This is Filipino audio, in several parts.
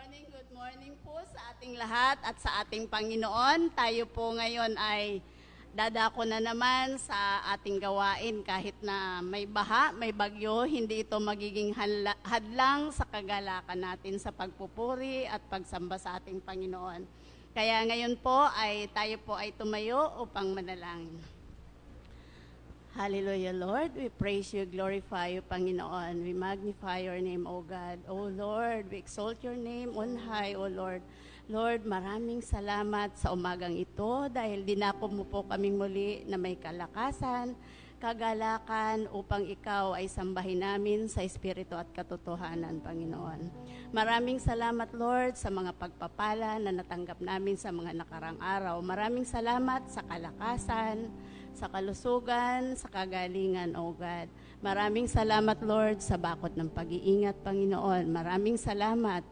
Good morning po sa ating lahat at sa ating Panginoon. Tayo po ngayon ay dadako na naman sa ating gawain kahit na may baha, may bagyo, hindi ito magiging hadlang sa kagalakan natin sa pagpupuri at pagsamba sa ating Panginoon. Kaya ngayon po ay tayo po ay tumayo upang manalangin. Hallelujah, Lord. We praise you, glorify you, Panginoon. We magnify your name, O God. O Lord, we exalt your name on high, O Lord. Lord, maraming salamat sa umagang ito dahil dinako mo po kaming muli na may kalakasan, kagalakan upang ikaw ay sambahin namin sa espiritu at katotohanan, Panginoon. Maraming salamat, Lord, sa mga pagpapala na natanggap namin sa mga nakarang araw. Maraming salamat sa kalakasan, sa kalusugan, sa kagalingan, O God. Maraming salamat, Lord, sa bakod ng pag-iingat, Panginoon. Maraming salamat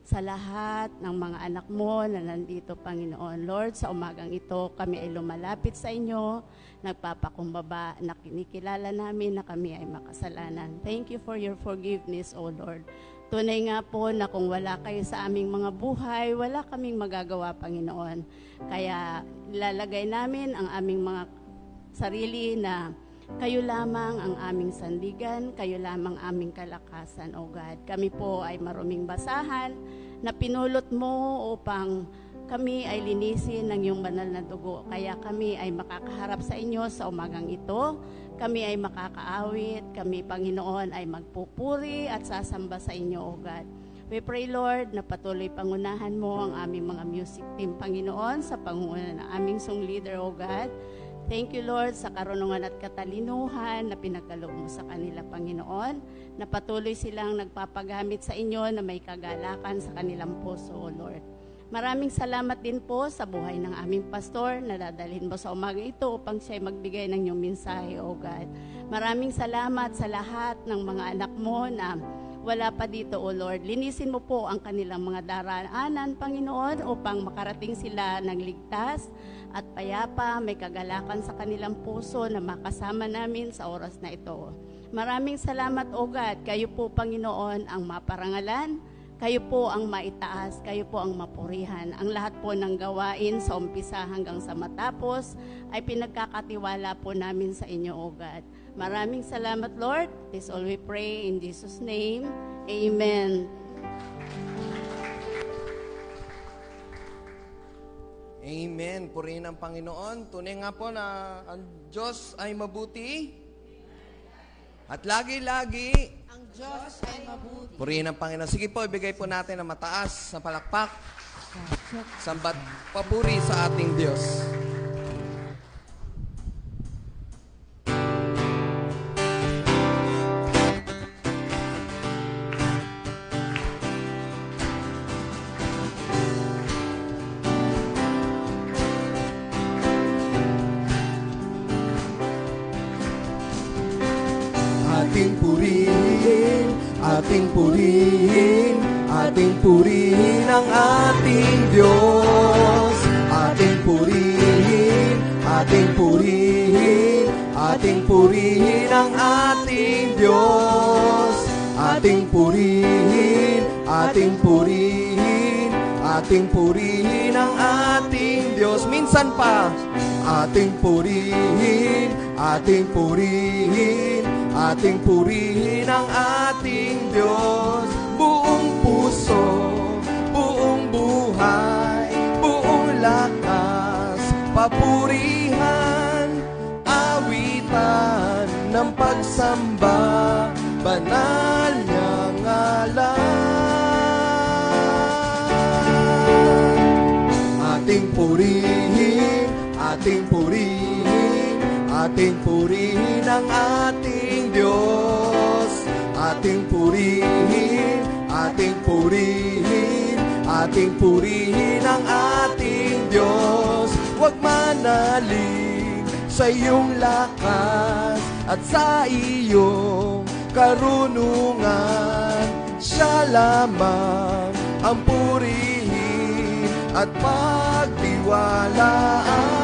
sa lahat ng mga anak mo na nandito, Panginoon. Lord, sa umagang ito, kami ay lumalapit sa inyo, nagpapakumbaba, na kinikilala namin na kami ay makasalanan. Thank you for your forgiveness, O Lord. Tunay nga po na kung wala kayo sa aming mga buhay, wala kaming magagawa, Panginoon. Kaya ilalagay namin ang aming mga sarili na kayo lamang ang aming sandigan, kayo lamang aming kalakasan, O God. Kami po ay maruming basahan na pinulot mo upang kami ay linisin ng iyong banal na dugo. Kaya kami ay makakaharap sa inyo sa umagang ito. Kami ay makakaawit, kami, Panginoon, ay magpupuri at sasamba sa inyo, O God. We pray, Lord, na patuloy pangunahan mo ang aming mga music team, Panginoon, sa pangunguna ng aming song leader, O God. Thank you, Lord, sa karunungan at katalinuhan na pinagkaloob mo sa kanila, Panginoon, na patuloy silang nagpapagamit sa inyo na may kagalakan sa kanilang puso, O Lord. Maraming salamat din po sa buhay ng aming pastor na dadalhin mo sa umaga ito upang siya magbigay ng iyong mensahe, O God. Maraming salamat sa lahat ng mga anak mo na wala pa dito, O Lord. Linisin mo po ang kanilang mga daraanan, Panginoon, upang makarating sila ng ligtas at payapa, may kagalakan sa kanilang puso na makasama namin sa oras na ito. Maraming salamat, O God. Kayo po, Panginoon, ang maparangalan. Kayo po ang maitaas, kayo po ang mapurihan. Ang lahat po ng gawain sa umpisa hanggang sa matapos ay pinagkakatiwala po namin sa inyo, O God. Maraming salamat, Lord. This all we pray in Jesus' name. Amen. Amen. Purihin ang Panginoon. Tunay nga po na ang Diyos ay mabuti. At lagi-lagi, ang Diyos ay mabuti. purihin ang Panginoon. Sige po, ibigay po natin ang mataas na palakpak. Sambat papuri sa ating Diyos. Ating purihin, ating purihin ang ating Diyos. Ating purihin, ating purihin, ating purihin ang ating Diyos. Ating purihin, ating purihin, ating purihin ang ating Diyos. Minsan pa, ating purihin, ating purihin, ating purihin ang ating Diyos. Buong puso, buong buhay, buong lakas, papurihan, awitan ng pagsamba, banal niyang ngalan. Ating purihin, ating purihin, ating purihin ang ating Diyos. Ating purihin, ating purihin, ating purihin ang ating Diyos. Huwag manalig sa iyong lakas at sa iyong karunungan. Siya lamang ang purihin at pagtiwalaan.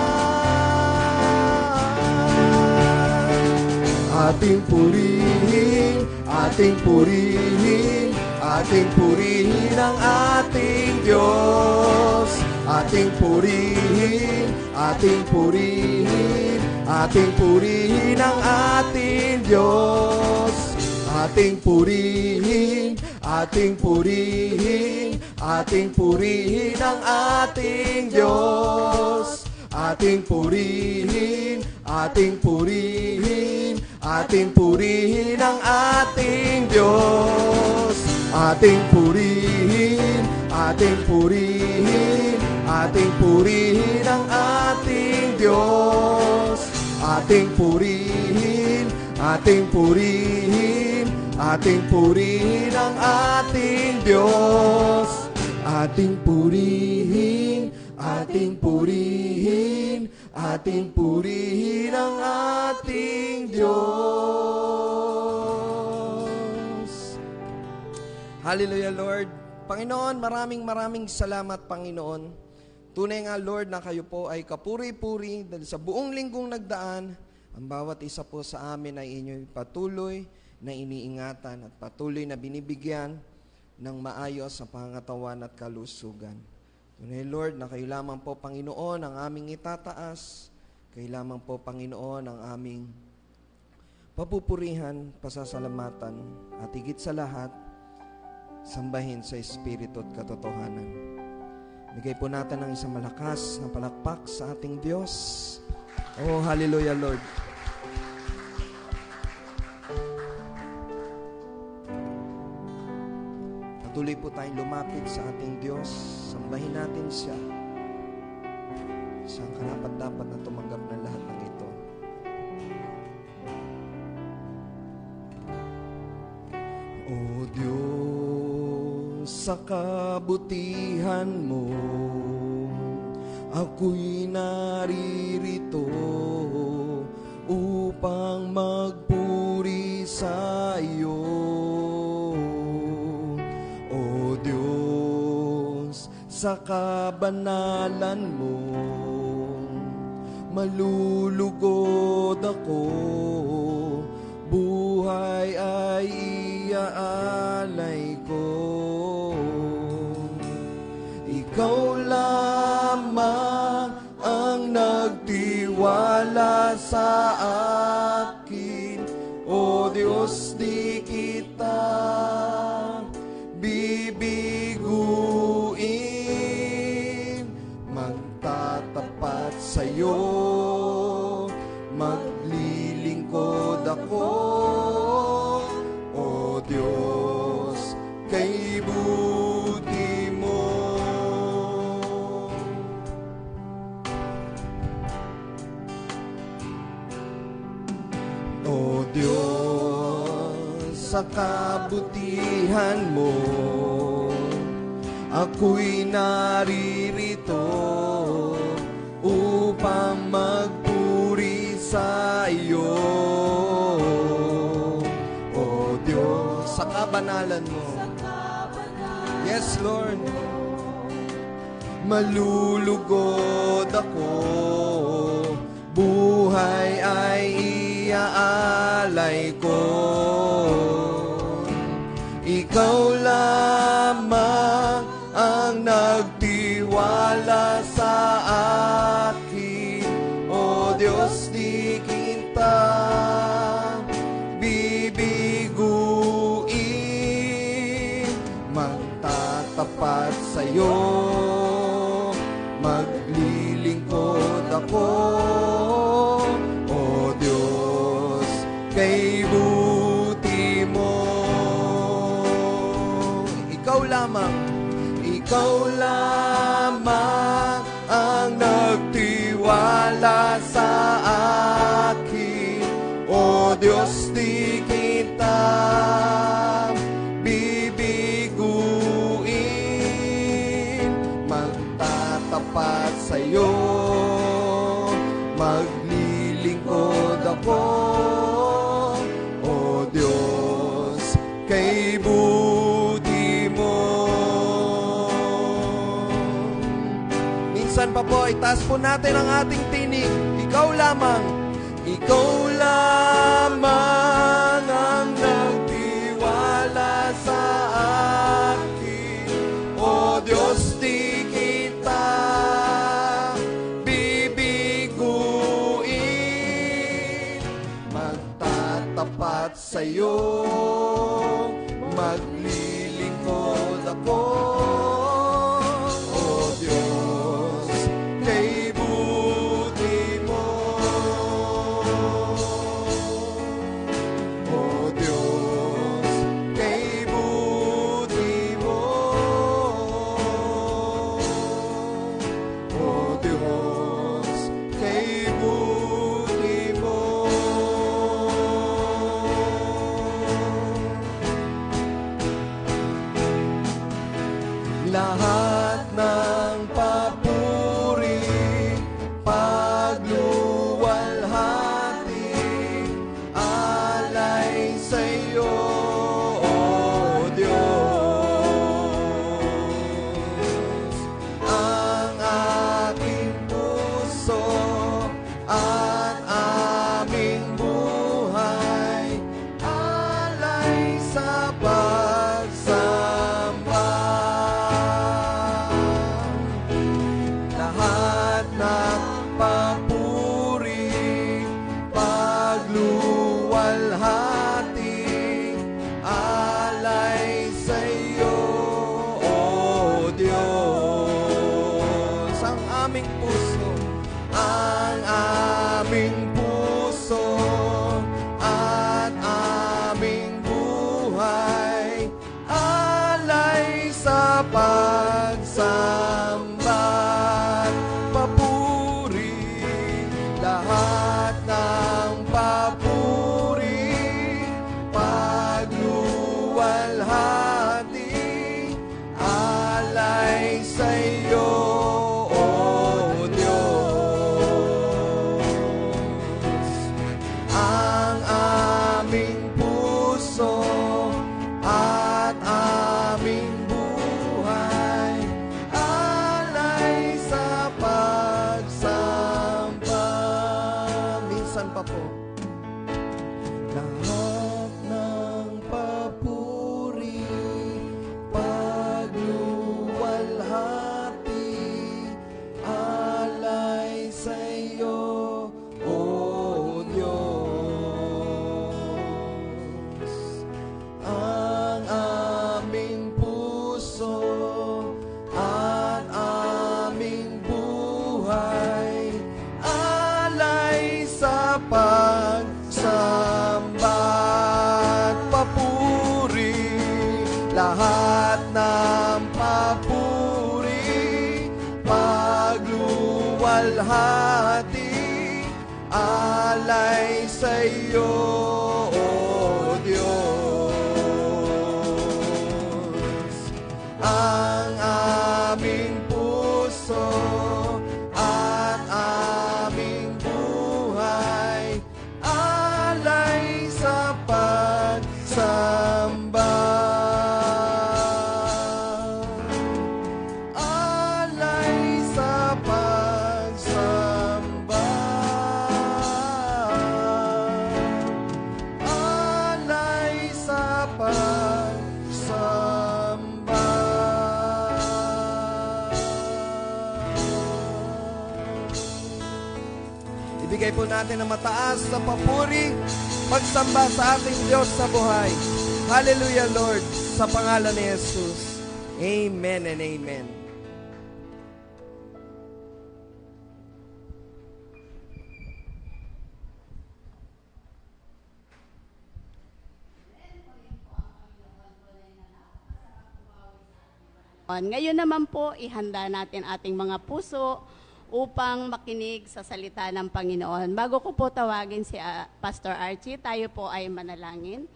Ating purihin, ating purihin, Ating purihin ang ating Diyos. Ating purihin, ating purihin, ating purihin ang ating Diyos. Ating purihin, ating purihin, ating purihin ang ating Diyos. Ating purihin, ating purihin, ating purihin ang ating Diyos. Ating purihin, ating purihin, ating purihin ang ating Diyos. Ating purihin, ating purihin, ating purihin ang ating Diyos. Ating purihin, ating purihin, ating purihin ang ating Diyos. Hallelujah, Lord. Panginoon, maraming salamat, Panginoon. Tunay nga, Lord, na kayo po ay kapuri-puri dahil sa buong linggong nagdaan, ang bawat isa po sa amin ay inyo'y patuloy na iniingatan at patuloy na binibigyan ng maayos sa pangatawan at kalusugan. Tunay, Lord, na kayo lamang po, Panginoon, ang aming itataas. Kayo lamang po, Panginoon, ang aming papupurihan, pasasalamatan, at higit sa lahat, sambahin sa Espiritu at katotohanan. Bigay po natin ng isang malakas na palakpak sa ating Diyos. Oh, hallelujah, Lord. Patuloy po tayong lumapit sa ating Diyos. Sambahin natin siya. Siyang karapat-dapat na tumanggap ng lahat ng ito. O Diyos, sa kabutihan mo, ako'y naririto upang magpuri sa iyo. O Diyos, sa kabanalan mo, malulugod ako, buhay ay iaalay ko. Ikaw lamang ang nagtiwala sa akin, O Diyos, di kita bibiguin. Magtatapat sa'yo, maglilingkod ako, O Diyos, kay buti mo. O Diyos, sa kabutihan mo, ako'y naririto upang magpuri sa iyo. O Diyos, Sa kabanalan mo. Yes, Lord. malulugod ako, buhay ay iaalay ko. Ikaw lamang ang nagtiwala sa akin, O Diyos, di kita bibiguin. Magtatapat sa'yo, maglilingkod ako, O Diyos, kay buti mo. Ikaw lamang ang nagtiwala sa akin, O Diyos, di kita bibiguin. Magtatapat sa'yo, maglilingkod ako, O Diyos, kay buti mo. Minsan pa po, itaas po natin ang ating tinig. Ikaw lamang ang nagtiwala sa sa'yo, maglilingkod ako. O Diyos, kay buti mo. O Diyos, kay buti mo. O Diyos, kay buti mo. Lahat ng papuri, pagluwalhati, alay sa'yo, O Diyos. Ang aking puso at aming buhay, alay sa pagsamba. Lahat ng papuri, pagluwalhati, alay sa'yo, O Diyos. Ang aming puso at aming buhay, alay sa pagsamba. Papuri, lahat ng papuri, pagluwalhati, alay sa'yo, O Diyos. Ang aming puso at aming buhay, alay sa pagsamba. Minsan pa po. Lahat ng papuri, pagluwalhati, alay sa'yo, O Diyos. Ang aming puso at aming buhay, alay sa pagsamba at papuri. Lahat ng papuri, pagluwalhati, alay sa'yo, O Diyos. Ang aming puso at aming buhay, alay sa pagsamba. Alay sa pagsamba. Alay sa pagsamba. Ibigay po natin ang mataas na papuri, pagsamba sa ating Diyos sa buhay. Hallelujah, Lord, sa pangalan ni Jesus. Amen and amen. Ngayon naman po, ihanda natin ating mga puso upang makinig sa salita ng Panginoon. Bago ko po tawagin si Pastor Archie, tayo po ay manalangin.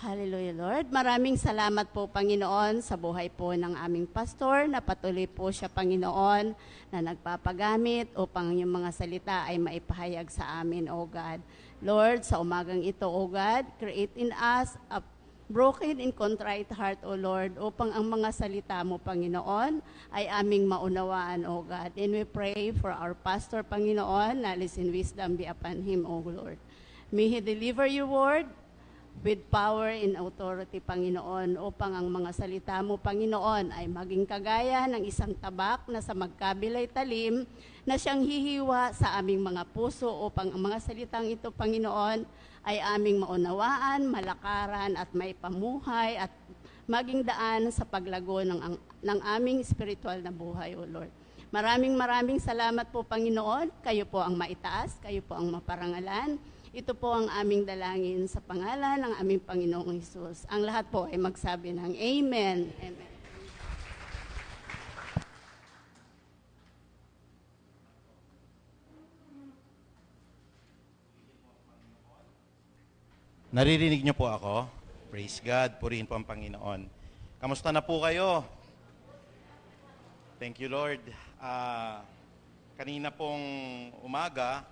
Hallelujah, Lord. Maraming salamat po, Panginoon, sa buhay po ng aming pastor, na patuloy po siya, Panginoon, na nagpapagamit upang yung mga salita ay maipahayag sa amin, O God. Lord, sa umagang ito, O God, create in us a broken and contrite heart, O Lord, upang ang mga salita mo, Panginoon, ay aming maunawaan, O God. And we pray for our pastor, Panginoon, knowledge and wisdom be upon him, O Lord. May he deliver your word with power and authority, Panginoon, upang ang mga salita mo, Panginoon, ay maging kagaya ng isang tabak na sa magkabilay talim na siyang hihiwa sa aming mga puso upang ang mga salitang ito, Panginoon, ay aming maunawaan, malakaran at may pamuhay at maging daan sa paglago ng aming spiritual na buhay, O Lord. Maraming salamat po, Panginoon. Kayo po ang maitaas, kayo po ang maparangalan. Ito po ang aming dalangin sa pangalan ng aming Panginoong Hesus. Ang lahat po ay magsabi ng Amen. Amen. Naririnig niyo po ako? Praise God, purihin po ang Panginoon. Kamusta na po kayo? Thank you, Lord. Kanina pong umaga,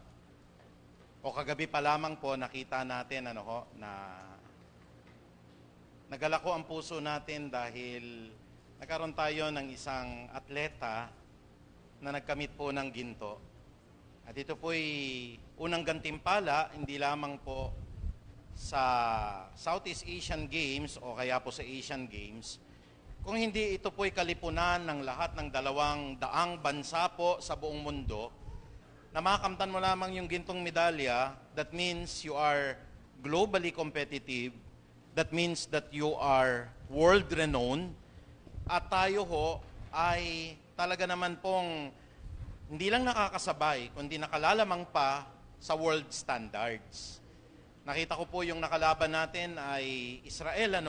o kagabi pa lamang po, nakita natin na nagalako ang puso natin dahil nagkaroon tayo ng isang atleta na nagkamit po ng ginto. At ito po'y unang gantimpala, hindi lamang po sa Southeast Asian Games o kaya po sa Asian Games, kung hindi ito po'y kalipunan ng lahat ng 200 bansa po sa buong mundo, na makakamtan mo lamang yung gintong medalya, that means you are globally competitive, that means that you are world-renowned, at tayo ho ay talaga naman pong hindi lang nakakasabay, kundi nakalalamang pa sa world standards. Nakita ko po yung nakalaban natin ay Israel,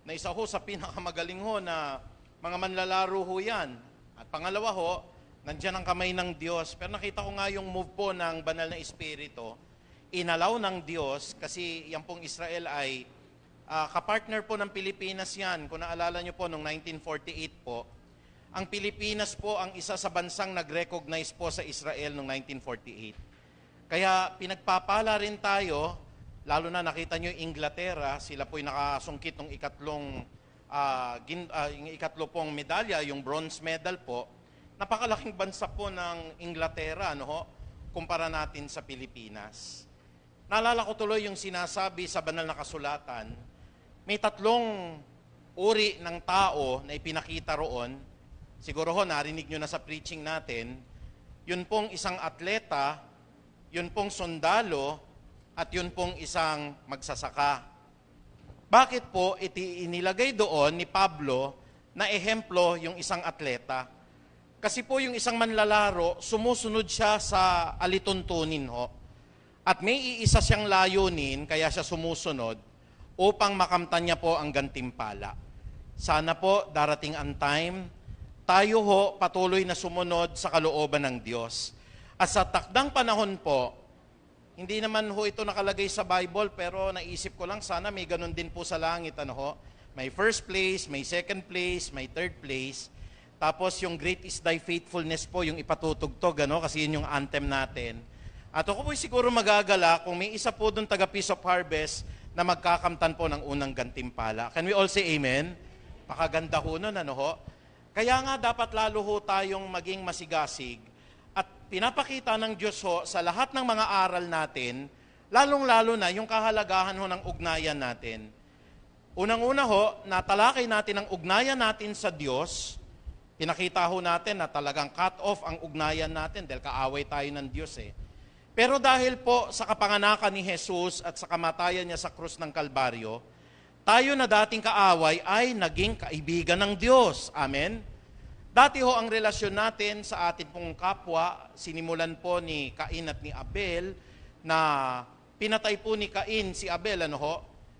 na isa ho sa pinakamagaling ho na mga manlalaro ho yan. At pangalawa ho, nandiyan ang kamay ng Diyos. Pero nakita ko nga yung move po ng banal na espiritu, inalaw ng Diyos, kasi yan pong Israel ay kapartner po ng Pilipinas yan. Kung naalala nyo po, noong 1948 po, ang Pilipinas po ang isa sa bansang nag-recognize po sa Israel noong 1948. Kaya pinagpapala rin tayo, lalo na nakita nyo yung Inglaterra, sila po'y nakasungkit ng ikatlo pong medalya, yung bronze medal po. Napakalaking bansa po ng Inglaterra, kumpara natin sa Pilipinas. Naalala ko tuloy yung sinasabi sa banal na kasulatan, may 3 uri ng tao na ipinakita roon. Siguro ho, narinig nyo na sa preaching natin, yun pong isang atleta, yun pong sundalo, at yun pong isang magsasaka. Bakit po inilagay doon ni Pablo na ehemplo yung isang atleta? Kasi po yung isang manlalaro, sumusunod siya sa alituntunin ho. At may iisa siyang layunin, kaya siya sumusunod, upang makamtan niya po ang gantimpala. Sana po darating ang time, tayo ho patuloy na sumunod sa kalooban ng Diyos. At sa takdang panahon po, hindi naman ho ito nakalagay sa Bible, pero naisip ko lang, sana may ganun din po sa langit. May first place, may second place, may third place. Tapos yung great is thy faithfulness po, yung ipatutugtog, kasi yun yung anthem natin. At ako po siguro magagala kung may isa po doon taga Peace of Harvest na magkakamtan po ng unang gantimpala. Can we all say amen? Pakaganda ho nun, Kaya nga dapat lalo ho tayong maging masigasig. At pinapakita ng Diyos ho sa lahat ng mga aral natin, lalong-lalo na yung kahalagahan ho ng ugnayan natin. Unang-una ho, natalakay natin ang ugnayan natin sa Diyos. Pinakita ho natin na talagang cut off ang ugnayan natin dahil kaaway tayo ng Diyos Pero dahil po sa kapanganakan ni Jesus at sa kamatayan niya sa krus ng Kalbaryo, tayo na dating kaaway ay naging kaibigan ng Diyos. Amen? Dati ho ang relasyon natin sa atin pong kapwa, sinimulan po ni Cain at ni Abel, na pinatay po ni Cain si Abel,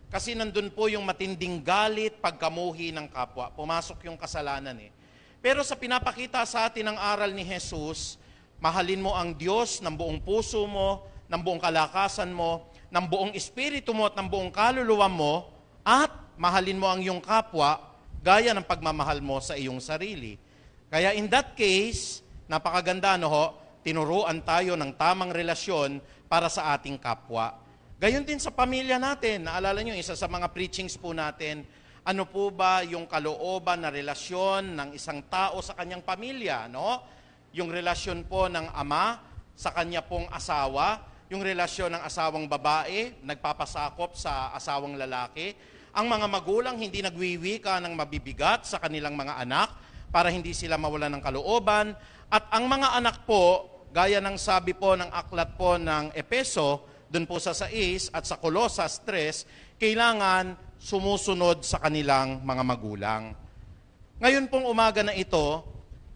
kasi nandun po yung matinding galit, pagkamuhi ng kapwa. Pumasok yung kasalanan Pero sa pinapakita sa atin ng aral ni Jesus, mahalin mo ang Diyos ng buong puso mo, ng buong kalakasan mo, ng buong espiritu mo at ng buong kaluluwa mo, at mahalin mo ang iyong kapwa gaya ng pagmamahal mo sa iyong sarili. Kaya in that case, napakaganda tinuruan tayo ng tamang relasyon para sa ating kapwa. Gayon din sa pamilya natin. Naalala nyo, isa sa mga preachings po natin, ano po ba yung kalooban na relasyon ng isang tao sa kanyang pamilya, Yung relasyon po ng ama sa kanya pong asawa, yung relasyon ng asawang babae, nagpapasakop sa asawang lalaki, ang mga magulang hindi nagwiwika ng mabibigat sa kanilang mga anak para hindi sila mawalan ng kalooban, at ang mga anak po, gaya ng sabi po ng aklat po ng Epeso, doon po sa 6 at sa Colosas 3, kailangan sumusunod sa kanilang mga magulang. Ngayon pong umaga na ito,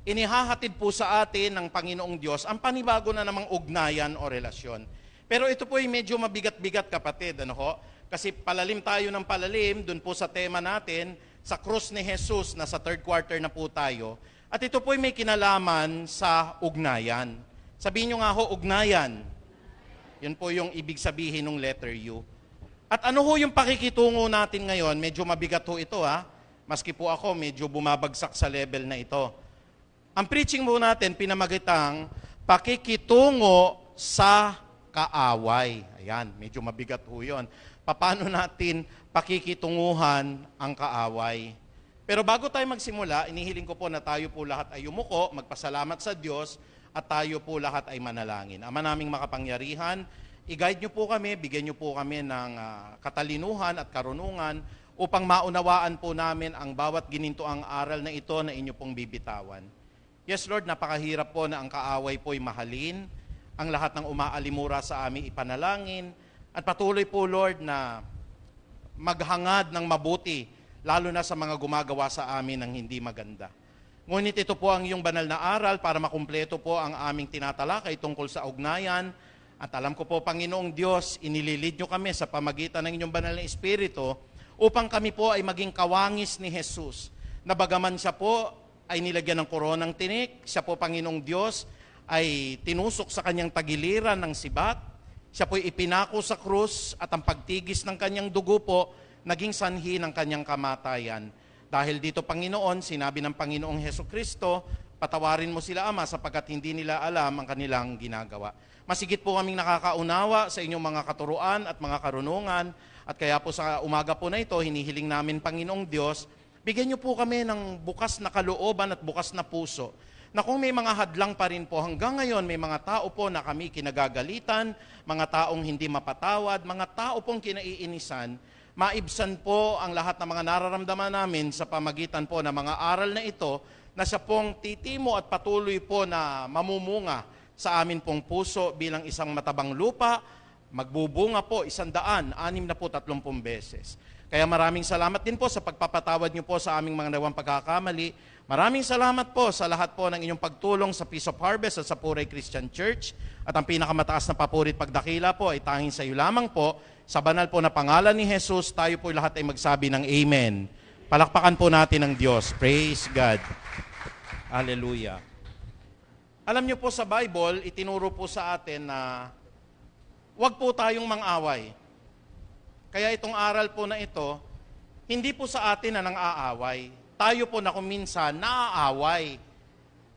inihahatid po sa atin ng Panginoong Diyos ang panibago na namang ugnayan o relasyon. Pero ito po ay medyo mabigat-bigat, kapatid, ano ho? Kasi palalim tayo ng palalim doon po sa tema natin, sa krus ni Jesus, na sa 3rd quarter na po tayo. At ito po ay may kinalaman sa ugnayan. Sabihin nyo nga ho, ugnayan. Yun po yung ibig sabihin ng letter U. At ano ho yung pakikitungo natin ngayon? Medyo mabigat ho ito, ha? Maski po ako, medyo bumabagsak sa level na ito. Ang preaching mo natin, pinamagitang pakikitungo sa kaaway. Ayan, medyo mabigat ho yun. Paano natin pakikitunguhan ang kaaway? Pero bago tayo magsimula, inihiling ko po na tayo po lahat ay yumuko, magpasalamat sa Diyos, at tayo po lahat ay manalangin. Ama naming makapangyarihan, i-guide nyo po kami, bigyan nyo po kami ng katalinuhan at karunungan upang maunawaan po namin ang bawat ginintoang aral na ito na inyo pong bibitawan. Yes, Lord, napakahirap po na ang kaaway po'y mahalin, ang lahat ng umaalimura sa amin ipanalangin, at patuloy po, Lord, na maghangad ng mabuti, lalo na sa mga gumagawa sa amin ng hindi maganda. Ngunit ito po ang iyong banal na aral para makumpleto po ang aming tinatalakay tungkol sa ugnayan. At alam ko po, Panginoong Diyos, inililid nyo kami sa pamagitan ng inyong banal na Espiritu upang kami po ay maging kawangis ni Jesus. Na bagaman siya po ay nilagyan ng koronang tinik, siya po, Panginoong Diyos, ay tinusok sa kanyang tagiliran ng sibat, siya po'y ipinako sa krus at ang pagtigis ng kanyang dugo po naging sanhi ng kanyang kamatayan. Dahil dito, Panginoon, sinabi ng Panginoong Hesukristo, patawarin mo sila, Ama, sapagkat hindi nila alam ang kanilang ginagawa. Masigit po kaming nakakaunawa sa inyong mga katuruan at mga karunungan, at kaya po sa umaga po na ito, hinihiling namin, Panginoong Diyos, bigyan niyo po kami ng bukas na kalooban at bukas na puso, na kung may mga hadlang pa rin po hanggang ngayon, may mga tao po na kami kinagagalitan, mga taong hindi mapatawad, mga tao pong kinaiinisan, maibsan po ang lahat ng mga nararamdaman namin sa pamagitan po ng mga aral na ito, na siya pong titimo at patuloy po na mamumunga sa amin pong puso bilang isang matabang lupa, magbubunga po 163 beses. Kaya maraming salamat din po sa pagpapatawad niyo po sa aming mga nawang pagkakamali. Maraming salamat po sa lahat po ng inyong pagtulong sa Peace of Harvest at sa Puray Christian Church. At ang pinakamataas na papuri at pagdakila po ay tanging sa iyo lamang po. Sa banal po na pangalan ni Jesus, tayo po lahat ay magsabi ng Amen. Palakpakan po natin ang Diyos. Praise God. Hallelujah. Alam niyo po sa Bible, itinuro po sa atin na huwag po tayong mang-away. Kaya itong aral po na ito, hindi po sa atin na nang-aaway. Tayo po na kung minsan naaaway.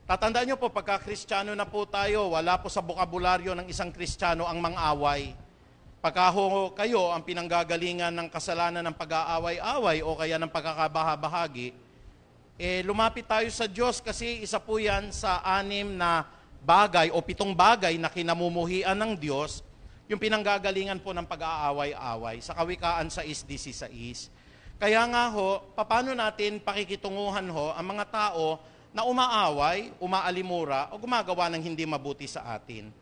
Tatandaan niyo po, pagka Kristiyano na po tayo, wala po sa bokabularyo ng isang Kristiyano ang mang-away. Pagka kayo ang pinanggagalingan ng kasalanan ng pag-aaway-away o kaya ng pagkakabahabahagi, lumapit tayo sa Diyos kasi isa po yan sa 6 na bagay o 7 bagay na kinamumuhian ng Diyos, yung pinanggagalingan po ng pag-aaway-away sa Kawikaan 6:16. Kaya nga ho, paano natin pakikitunguhan ho ang mga tao na umaaway, umaalimura, o gumagawa ng hindi mabuti sa atin?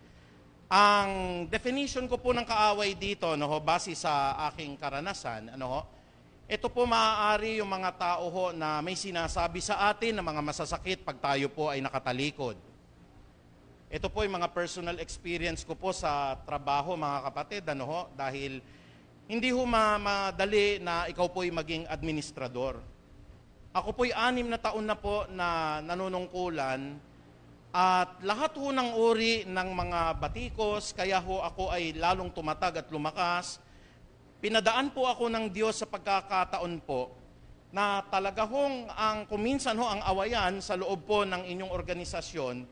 Ang definition ko po ng kaaway dito, base sa aking karanasan, ito po maaari yung mga tao ho na may sinasabi sa atin na mga masasakit pag tayo po ay nakatalikod. Ito po yung mga personal experience ko po sa trabaho, mga kapatid, dahil hindi ho madali na ikaw po'y maging administrador. Ako po'y 6 na taon na po na nanunungkulan at lahat ho ng uri ng mga batikos, kaya ho ako ay lalong tumatag at lumakas. Pinadaan po ako ng Diyos sa pagkakataon po na talaga hong kuminsan ho ang awayan sa loob po ng inyong organisasyon,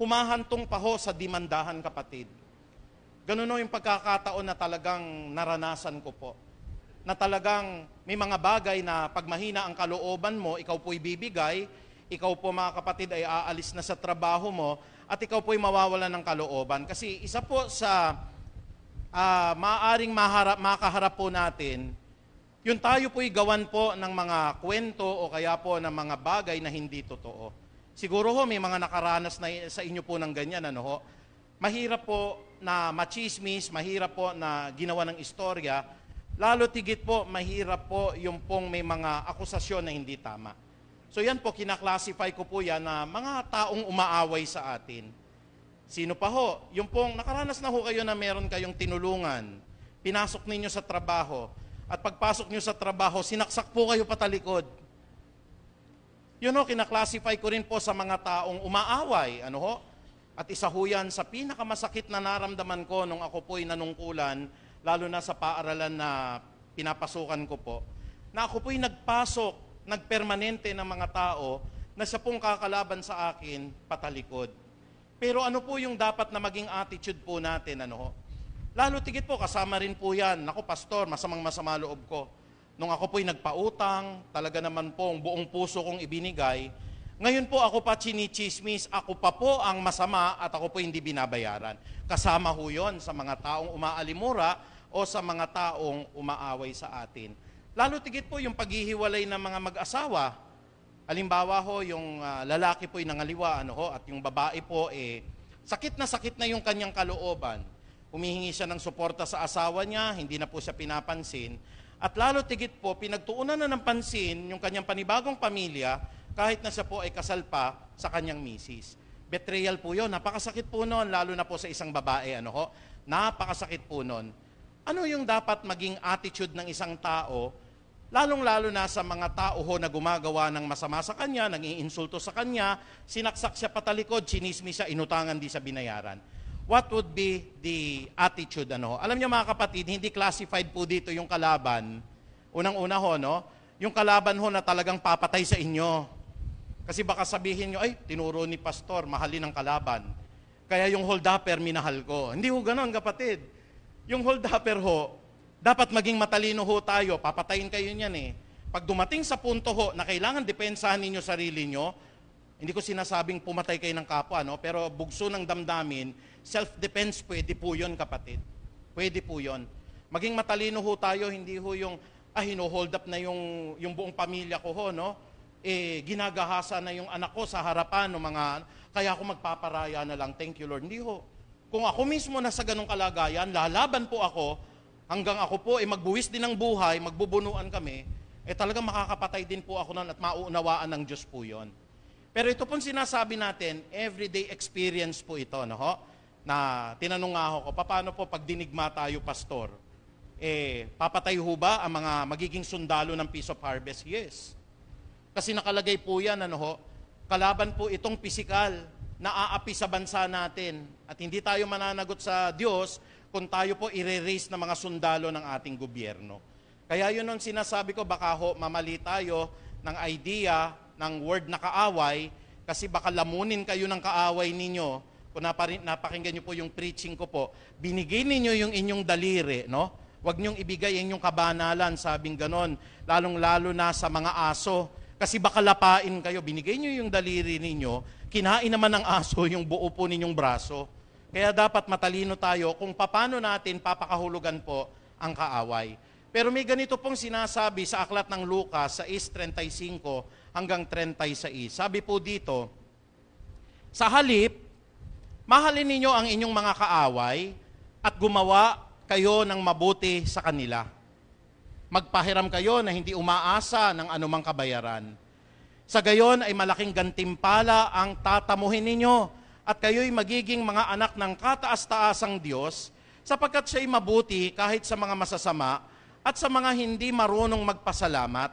humahantong pa ho sa dimandahan, kapatid. Ganun ho yung pagkakataon na talagang naranasan ko po. Na talagang may mga bagay na pag mahina ang kalooban mo, ikaw po'y bibigay, ikaw po, mga kapatid, ay aalis na sa trabaho mo, at ikaw po'y mawawalan ng kalooban. Kasi isa po sa maaaring makaharap po natin, yung tayo po'y gawan po ng mga kwento o kaya po ng mga bagay na hindi totoo. Siguro ho, may mga nakaranas na sa inyo po ng ganyan, mahirap po na machismis, mahirap po na ginawa ng istorya, lalo tigit po, mahirap po yung pong may mga akusasyon na hindi tama. So yan po, kinaklasify ko po yan na mga taong umaaway sa atin. Sino pa ho? Yung pong nakaranas na ho kayo na meron kayong tinulungan, pinasok ninyo sa trabaho, at pagpasok nyo sa trabaho, sinaksak po kayo patalikod. Yun ho, kinaklasify ko rin po sa mga taong umaaway. Ano ho? At isa ho yan sa pinakamasakit na naramdaman ko nung ako po'y nanungkulan, lalo na sa paaralan na pinapasukan ko po, na ako po'y nagpasok, nagpermanente ng mga tao na siya pong kakalaban sa akin patalikod. Pero ano po yung dapat na maging attitude po natin? Ano ho? Lalo tigit po, kasama rin po yan. Ako, pastor, masama loob ko. Nung ako po'y nagpautang, talaga naman po, ang buong puso kong ibinigay. Ngayon po ako pa chinichismis, ako pa po ang masama at ako po hindi binabayaran. Kasama ho yun sa mga taong umaalimura o sa mga taong umaaway sa atin. Lalo tigit po yung paghihiwalay ng mga mag-asawa. Halimbawa ho, yung lalaki po'y nangaliwa, ano ho, at yung babae po, sakit na yung kanyang kalooban. Humihingi siya ng suporta sa asawa niya, hindi na po siya pinapansin. At lalo tigit po, pinagtuunan na ng pansin yung kanyang panibagong pamilya, kahit na siya po ay kasal pa sa kanyang misis. Betrayal po yun, napakasakit po nun, lalo na po sa isang babae, ano ho, napakasakit po nun. Ano yung dapat maging attitude ng isang tao, lalong-lalo na sa mga tao ho na gumagawa ng masama sa kanya, nang-iinsulto sa kanya, sinaksak siya patalikod, chinismis siya, inutangan di sa binayaran. What would be the attitude? Ano? Alam niyo mga kapatid, hindi classified po dito yung kalaban. Unang-una ho, no? Yung kalaban ho na talagang papatay sa inyo. Kasi baka sabihin nyo, ay, tinuro ni pastor, mahalin ang kalaban. Kaya yung hold-upper, minahal ko. Hindi ho ganon, kapatid. Yung hold-upper ho, dapat maging matalino ho tayo, papatayin kayo niyan eh. Pag dumating sa punto ho na kailangan depensahan ninyo sarili nyo, hindi ko sinasabing pumatay kayo ng kapwa, no? Pero bugso ng damdamin, self-defense pwede po yun, kapatid. Pwede po yun. Maging matalino ho tayo, hindi ho yung, hino-hold up na yung buong pamilya ko ho, no? Ginagahasa na yung anak ko sa harapan ng mga, kaya ako magpaparaya na lang, thank you Lord. Hindi ho. Kung ako mismo nasa ganong kalagayan, lalaban po ako, hanggang ako po magbuwis din ng buhay, magbubunuan kami, talagang makakapatay din po ako nun at mauunawaan ng Diyos po yon. Pero ito pong sinasabi natin, everyday experience po ito, no ho? Na tinanong nga ako, paano po pag dinigma tayo, pastor? Papatay ho ba ang mga magiging sundalo ng Peace of Harvest? Yes. Kasi nakalagay po yan, ano ho? Kalaban po itong pisikal na aapi sa bansa natin. At hindi tayo mananagot sa Diyos kung tayo po i-raise na mga sundalo ng ating gobyerno. Kaya yun ang sinasabi ko, baka ho mamali tayo ng idea ng word na kaaway, kasi baka lamunin kayo ng kaaway ninyo. Kung napakinggan nyo po yung preaching ko po, binigay ninyo yung inyong daliri, no? Huwag nyong ibigay yung inyong kabanalan, sabing ganon, lalong-lalo na sa mga aso. Kasi baka lapain kayo, binigay nyo yung daliri ninyo, kinain naman ng aso yung buo po ninyong braso. Kaya dapat matalino tayo kung paano natin papakahulugan po ang kaaway. Pero may ganito pong sinasabi sa aklat ng Lucas 6:35 hanggang 36. Sabi po dito, sa halip, mahalin ninyo ang inyong mga kaaway at gumawa kayo ng mabuti sa kanila. Magpahiram kayo na hindi umaasa ng anumang kabayaran. Sa gayon ay malaking gantimpala ang tatamuhin ninyo at kayo'y magiging mga anak ng kataas-taasang Diyos sapagkat siya'y mabuti kahit sa mga masasama at sa mga hindi marunong magpasalamat.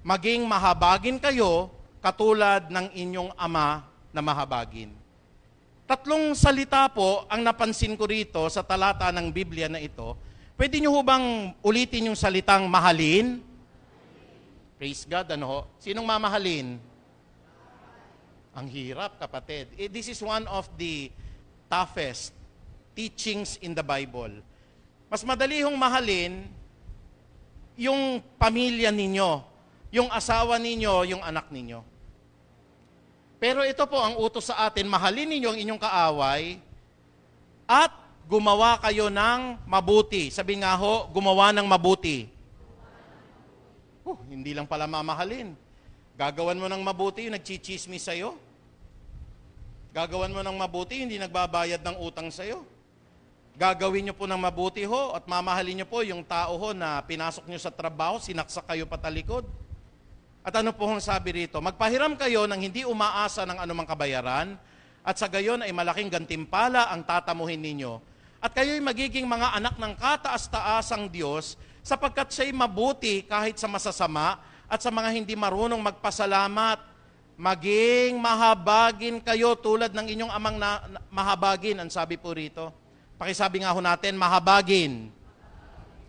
Maging mahabagin kayo katulad ng inyong ama na mahabagin. Tatlong salita po ang napansin ko rito sa talata ng Biblia na ito. Pwede nyo ho bang ulitin yung salitang mahalin? Praise God, ano ho? Sinong mamahalin? Ang hirap, kapatid. This is one of the toughest teachings in the Bible. Mas madali hong mahalin yung pamilya ninyo, yung asawa ninyo, yung anak ninyo. Pero ito po ang utos sa atin, mahalin ninyo ang inyong kaaway at gumawa kayo ng mabuti. Sabi nga ho, gumawa ng mabuti. Hindi lang pala mamahalin. Gagawan mo ng mabuti yung nagchichismis sa'yo. Gagawan mo ng mabuti, hindi nagbabayad ng utang sa'yo. Gagawin nyo po ng mabuti ho at mamahalin nyo po yung tao ho na pinasok nyo sa trabaho, sinaksak kayo patalikod. At ano po ang sabi rito? Magpahiram kayo ng hindi umaasa ng anumang kabayaran at sa gayon ay malaking gantimpala ang tatamuhin ninyo. At kayo'y magiging mga anak ng kataas-taasang Diyos sapagkat siya'y mabuti kahit sa masasama at sa mga hindi marunong magpasalamat. Maging mahabagin kayo tulad ng inyong amang mahabagin, ang sabi po rito. Pakisabi nga ho natin, mahabagin.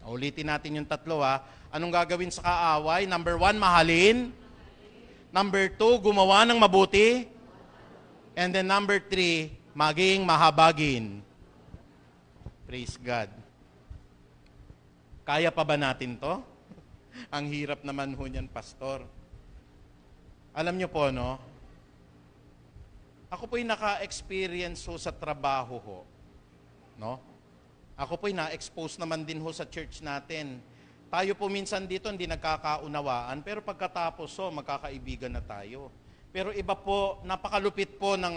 Ulitin natin yung tatlo ha. Anong gagawin sa kaaway? Number 1, mahalin. Number 2, gumawa ng mabuti. And then number 3, maging mahabagin. Praise God. Kaya pa ba natin to? Ang hirap naman ho niyan, Pastor. Alam niyo po, no? Ako po'y naka-experience ho sa trabaho ho. No? Ako po'y na-expose naman din ho sa church natin. Tayo po minsan dito hindi nagkakaunawaan, pero pagkatapos ho, magkakaibigan na tayo. Pero iba po, napakalupit po ng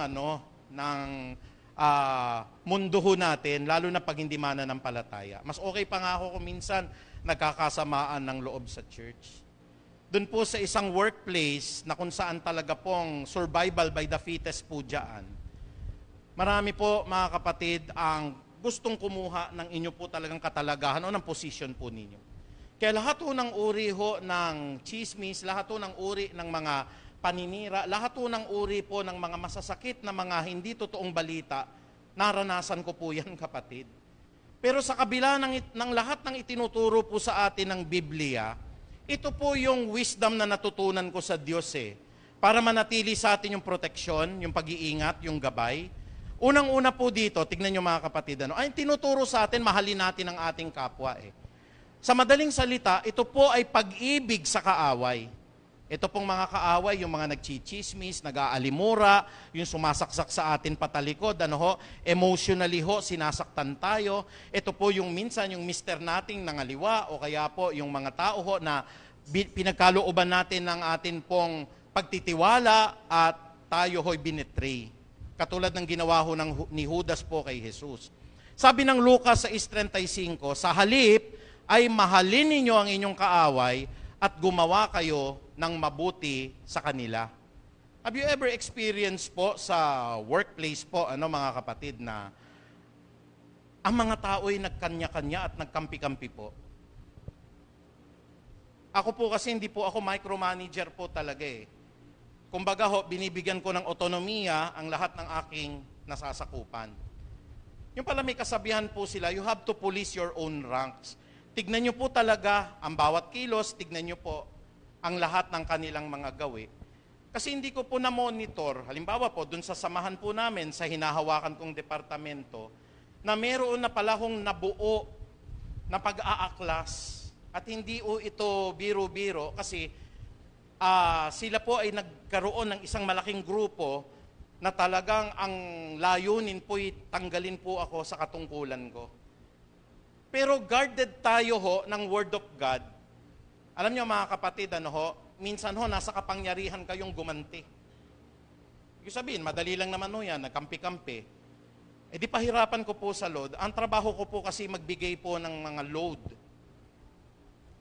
mundo ho natin, lalo na pag hindi mananampalataya. Mas okay pa nga ako kung minsan nagkakasamaan ng loob sa church. Doon po sa isang workplace na kung saan talaga pong survival by the fittest po dyan, marami po mga kapatid ang gustong kumuha ng inyo po talagang katalagahan o ng position po ninyo. Kaya lahat po ng uri ho ng chismis, lahat po ng uri ng mga paninira, lahat po ng uri po ng mga masasakit na mga hindi totoong balita, naranasan ko po yan, kapatid. Pero sa kabila ng lahat ng itinuturo po sa atin ng Biblia, ito po yung wisdom na natutunan ko sa Diyos para manatili sa atin yung proteksyon, yung pag-iingat, yung gabay. Unang-una po dito, tignan nyo mga kapatid, ay tinuturo sa atin, mahalin natin ang ating kapwa. Sa madaling salita, ito po ay pag-ibig sa kaaway. Ito pong mga kaaway, yung mga nagchichismis, nag-aalimura, yung sumasaksak sa atin patalikod, emotionally ho, sinasaktan tayo. Ito po yung minsan, yung mister nating nangaliwa, o kaya po yung mga tao ho na pinagkalooban natin ng atin pong pagtitiwala at tayo ho'y binetray. Katulad ng ginawa ho ni Judas po kay Jesus. Sabi ng Lucas 6:35, sa halip ay mahalin ninyo ang inyong kaaway at gumawa kayo ng mabuti sa kanila. Have you ever experienced po sa workplace po, mga kapatid, na ang mga tao ay nagkanya-kanya at nagkampi-kampi po? Ako po kasi hindi po ako micromanager po talaga Kumbaga ho, binibigyan ko ng otonomiya ang lahat ng aking nasasakupan. Yung pala may kasabihan po sila, you have to police your own ranks. Tignan nyo po talaga ang bawat kilos, tignan nyo po ang lahat ng kanilang mga gawi. Kasi hindi ko po na-monitor, halimbawa po, dun sa samahan po namin, sa hinahawakan kong departamento, na meron na pala hong nabuo na pag-aaklas. At hindi po ito biro-biro kasi sila po ay nagkaroon ng isang malaking grupo na talagang ang layunin po'y tanggalin po ako sa katungkulan ko. Pero guarded tayo ho ng Word of God. Alam niyo mga kapatid, minsan nasa kapangyarihan kayong gumanti. Ibig sabihin, madali lang naman yan, nagkampi-kampi. Di pahirapan ko po sa load. Ang trabaho ko po kasi magbigay po ng mga load.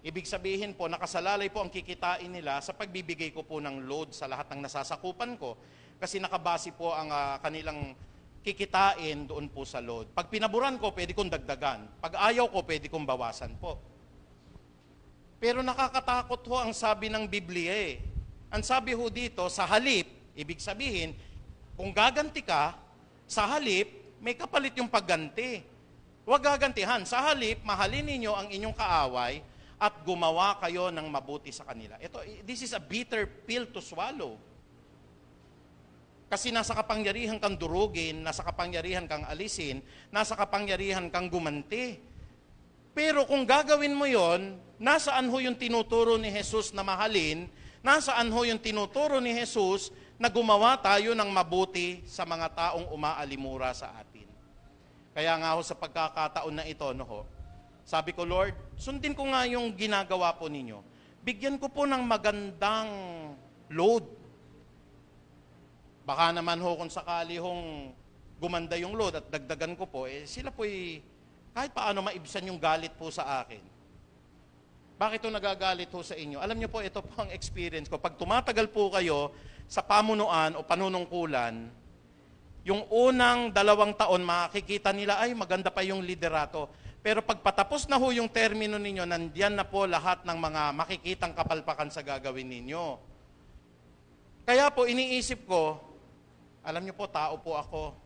Ibig sabihin po, nakasalalay po ang kikitain nila sa pagbibigay ko po ng load sa lahat ng nasasakupan ko. Kasi nakabase po ang kanilang kikitain doon po sa load. Pag pinaburan ko, pwede kong dagdagan. Pag ayaw ko, pwede kong bawasan po. Pero nakakatakot ho ang sabi ng Biblia Ang sabi ho dito, sa halip, ibig sabihin, kung gaganti ka, sa halip, may kapalit yung pagganti. Huwag gagantihan. Sa halip, mahalin ninyo ang inyong kaaway at gumawa kayo ng mabuti sa kanila. This is a bitter pill to swallow. Kasi nasa kapangyarihan kang durugin, nasa kapangyarihan kang alisin, nasa kapangyarihan kang gumanti. Pero kung gagawin mo yon, nasaan ho yung tinuturo ni Jesus na mahalin, nasaan ho yung tinuturo ni Jesus na gumawa tayo ng mabuti sa mga taong umaalimura sa atin. Kaya nga ho sa pagkakataon na ito, sabi ko, Lord, sundin ko nga yung ginagawa po ninyo. Bigyan ko po ng magandang load. Baka naman ho kung sakali hong gumanda yung load at dagdagan ko po, sila po'y kahit paano maibsan yung galit po sa akin. Bakit ito nagagalit ho sa inyo? Alam niyo po, ito po ang experience ko. Pag tumatagal po kayo sa pamunuan o panunungkulan, yung unang 2 taon, makikita nila, ay maganda pa yung liderato. Pero pag patapos na ho yung termino ninyo, nandiyan na po lahat ng mga makikitang kapalpakan sa gagawin ninyo. Kaya po, iniisip ko, alam niyo po, tao po ako.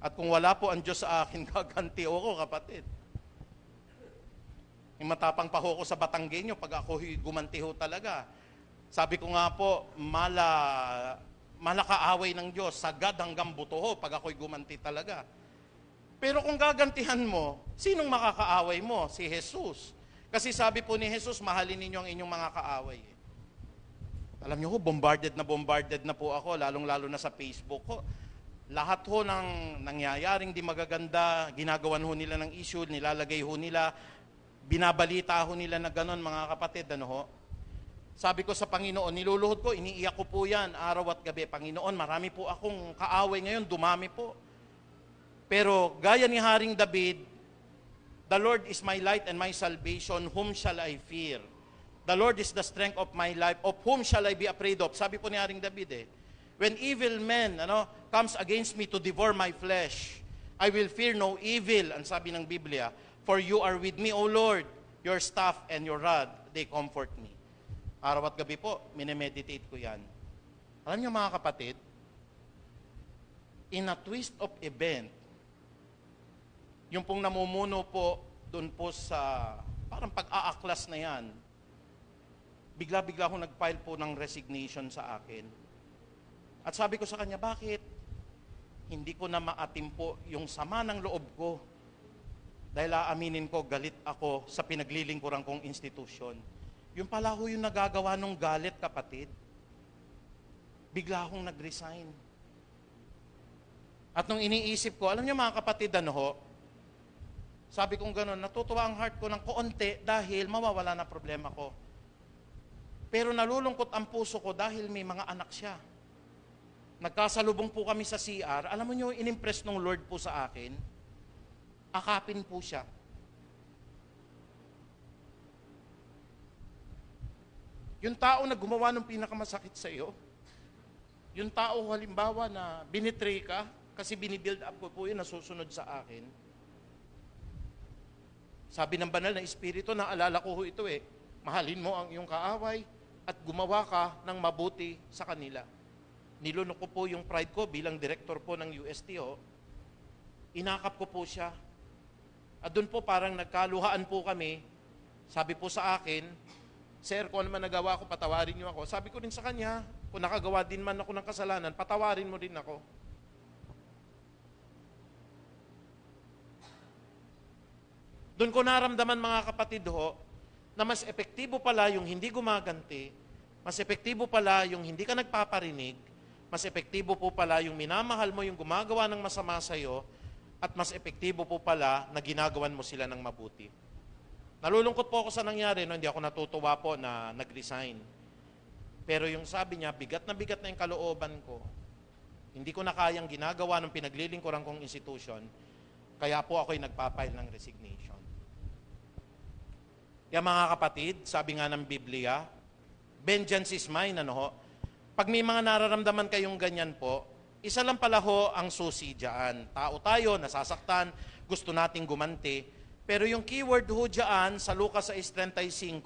At kung wala po ang Diyos sa akin, gaganti ako, kapatid. Yung matapang pa ho ko sa Batanggenyo, pag ako gumanti ho talaga. Sabi ko nga po, malakaaway ng Diyos, sagad hanggang buto ho, pag ako'y gumanti talaga. Pero kung gagantihan mo, sinong makakaaway mo? Si Jesus. Kasi sabi po ni Jesus, mahalin ninyo ang inyong mga kaaway. Alam niyo ho, bombarded na po ako, lalong-lalo na sa Facebook ho. Lahat ho ng nangyayaring di magaganda, ginagawan ho nila ng issue, nilalagay ho nila, binabalita ho nila na gano'n, mga kapatid, ano ho. Sabi ko sa Panginoon, niluluhod ko, iniiyak ko po yan, araw at gabi. Panginoon, marami po akong kaaway ngayon, dumami po. Pero gaya ni Haring David, the Lord is my light and my salvation, whom shall I fear? The Lord is the strength of my life, of whom shall I be afraid of? Sabi po ni Haring David when evil men comes against me to devour my flesh, I will fear no evil, ang sabi ng Biblia, for you are with me, O Lord, your staff and your rod, they comfort me. Araw at gabi po, minemeditate ko yan. Alam niyo mga kapatid, in a twist of event, yung pong namumuno po doon po sa parang pag-aaklas na yan, bigla-bigla akong nag-file po ng resignation sa akin. At sabi ko sa kanya, bakit? Hindi ko na maatim po yung sama ng loob ko. Dahil aaminin ko, galit ako sa pinaglilingkuran kong institusyon. Yung pala ho yung nagagawa ng galit, kapatid. Bigla akong nag-resign. At nung iniisip ko, alam niyo mga kapatid, sabi kong gano'n, natutuwa ang heart ko ng koonti dahil mawawala na problema ko. Pero nalulungkot ang puso ko dahil may mga anak siya. Nagkasalubong po kami sa CR. Alam mo niyo, inimpress ng Lord po sa akin, akapin po siya. Yung tao na gumawa ng pinakamasakit sa iyo, yung tao halimbawa na binitray ka, kasi binibuild up ko po yun, nasusunod sa akin. Sabi ng banal na Espiritu, naalala ko ito mahalin mo ang iyong kaaway at gumawa ka ng mabuti sa kanila. Nilunok ko po yung pride ko bilang director po ng UST. Inakap ko po siya. At doon po parang nagkaluhaan po kami. Sabi po sa akin, Sir, kung ano man nagawa ko, patawarin niyo ako. Sabi ko rin sa kanya, kung nakagawa din man ako ng kasalanan, patawarin mo din ako. Doon ko naramdaman mga kapatid na mas epektibo pala yung hindi gumaganti, mas epektibo pala yung hindi ka nagpaparinig, mas epektibo po pala yung minamahal mo yung gumagawa ng masama sa'yo, at mas epektibo po pala na ginagawan mo sila ng mabuti. Nalulungkot po ako sa nangyari, hindi ako natutuwa po na nag-resign. Pero yung sabi niya, bigat na yung kalooban ko, hindi ko na kayang ginagawa ng pinaglilingkuran kong institution, kaya po ako'y nagpapile ng resignation. Kaya mga kapatid, sabi nga ng Biblia, vengeance is mine, Pag may mga nararamdaman kayong ganyan po, isa lang pala ang susi dyan. Tao tayo, nasasaktan, gusto nating gumanti. Pero yung keyword dyan sa Lucas 6:35,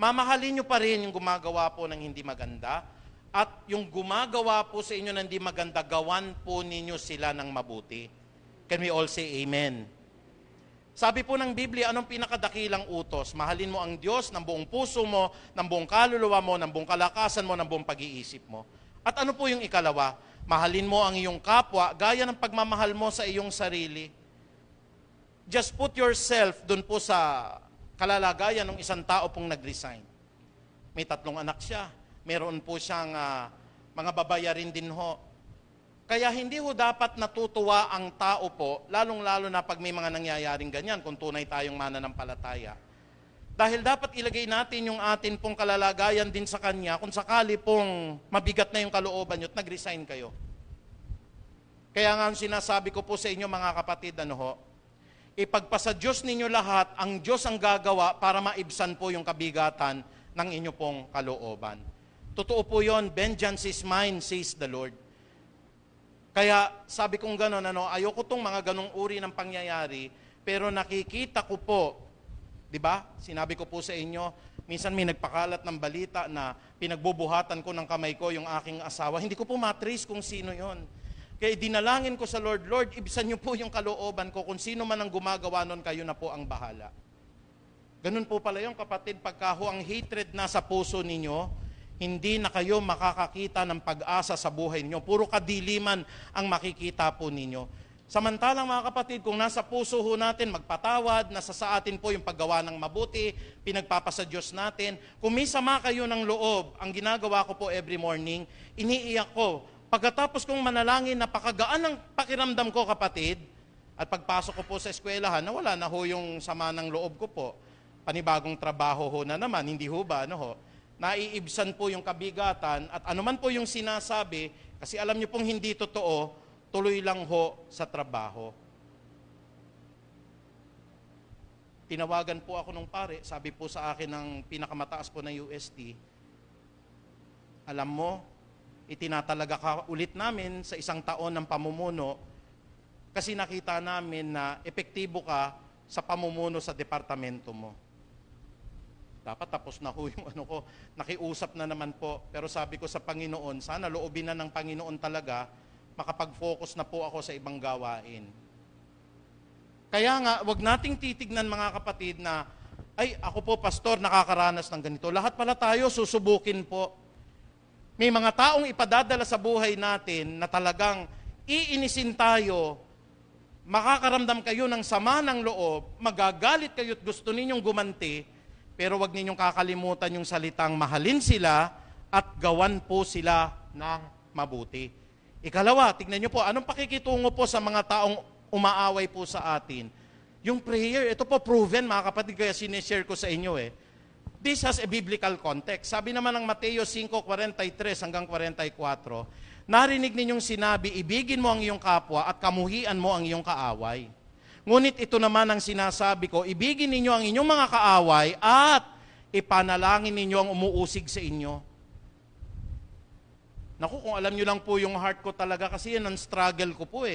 mamahalin nyo pa rin yung gumagawa po ng hindi maganda. At yung gumagawa po sa inyo ng hindi maganda, gawan po ninyo sila ng mabuti. Can we all say amen? Sabi po ng Biblia, anong pinakadakilang utos? Mahalin mo ang Diyos ng buong puso mo, ng buong kaluluwa mo, ng buong kalakasan mo, ng buong pag-iisip mo. At ano po yung ikalawa? Mahalin mo ang iyong kapwa, gaya ng pagmamahal mo sa iyong sarili. Just put yourself dun po sa kalalagayan ng isang tao pong nag-resign. May 3 anak siya. Meron po siyang mga babayarin din Kaya hindi dapat natutuwa ang tao po, lalong-lalo na pag may mga nangyayaring ganyan, kung tunay tayong mananampalataya. Dahil dapat ilagay natin yung atin pong kalalagayan din sa Kanya kung sakali pong mabigat na yung kalooban nyo at nag-resign kayo. Kaya nga sinasabi ko po sa inyo mga kapatid, ipagpasa Diyos ninyo lahat, ang Diyos ang gagawa para maibsan po yung kabigatan ng inyo pong kalooban. Totoo po yun, vengeance is mine, says the Lord. Kaya sabi kong gano'n, ayoko tong mga ganong uri ng pangyayari, pero nakikita ko po, di ba? Sinabi ko po sa inyo, minsan may nagpakalat ng balita na pinagbubuhatan ko ng kamay ko yung aking asawa. Hindi ko po matrace kung sino yon. Kaya dinalangin ko sa Lord, Lord, ibsan niyo po yung kalooban ko. Kung sino man ang gumagawa nun, kayo na po ang bahala. Ganun po pala yung kapatid, pagka ang hatred nasa puso ninyo, hindi na kayo makakakita ng pag-asa sa buhay ninyo. Puro kadiliman ang makikita po ninyo. Samantalang mga kapatid, kung nasa puso ho natin magpatawad, nasa sa atin po yung paggawa ng mabuti, pinagpapasa Diyos natin. Kung may sama kayo ng loob, ang ginagawa ko po every morning, iniiyak ko. Pagkatapos kong manalangin, napakagaan ng pakiramdam ko kapatid, at pagpasok ko po sa eskwelahan, nawala na ho yung sama ng loob ko po. Panibagong trabaho ho na naman, hindi ho ba? Naiibsan po yung kabigatan, at anuman po yung sinasabi, kasi alam niyo pong hindi totoo, tuloy lang ho sa trabaho. Tinawagan po ako nung pare, sabi po sa akin ng pinakamataas po na UST, alam mo, itinatalaga ka ulit namin sa 1 taon ng pamumuno kasi nakita namin na epektibo ka sa pamumuno sa departamento mo. Dapat tapos na ho yung ko, nakiusap na naman po, pero sabi ko sa Panginoon, sana loobin na ng Panginoon talaga, makapag-focus na po ako sa ibang gawain. Kaya nga, wag nating titignan mga kapatid na, ay ako po pastor, nakakaranas ng ganito. Lahat pala tayo susubukin po. May mga taong ipadadala sa buhay natin na talagang iinisin tayo, makakaramdam kayo ng sama ng loob, magagalit kayo at gusto ninyong gumanti, pero wag ninyong kakalimutan yung salitang mahalin sila at gawan po sila ng mabuti. Ikalawa, tignan nyo po, anong pakikitungo po sa mga taong umaaway po sa atin? Yung prayer, ito po proven mga kapatid, kaya sinishare ko sa inyo This has a biblical context. Sabi naman ng Mateo 5:43 hanggang 44, narinig ninyong sinabi, ibigin mo ang iyong kapwa at kamuhian mo ang iyong kaaway. Ngunit ito naman ang sinasabi ko, ibigin ninyo ang inyong mga kaaway at ipanalangin ninyo ang umuusig sa inyo. Naku, kung alam nyo lang po yung heart ko talaga, kasi yan ang struggle ko po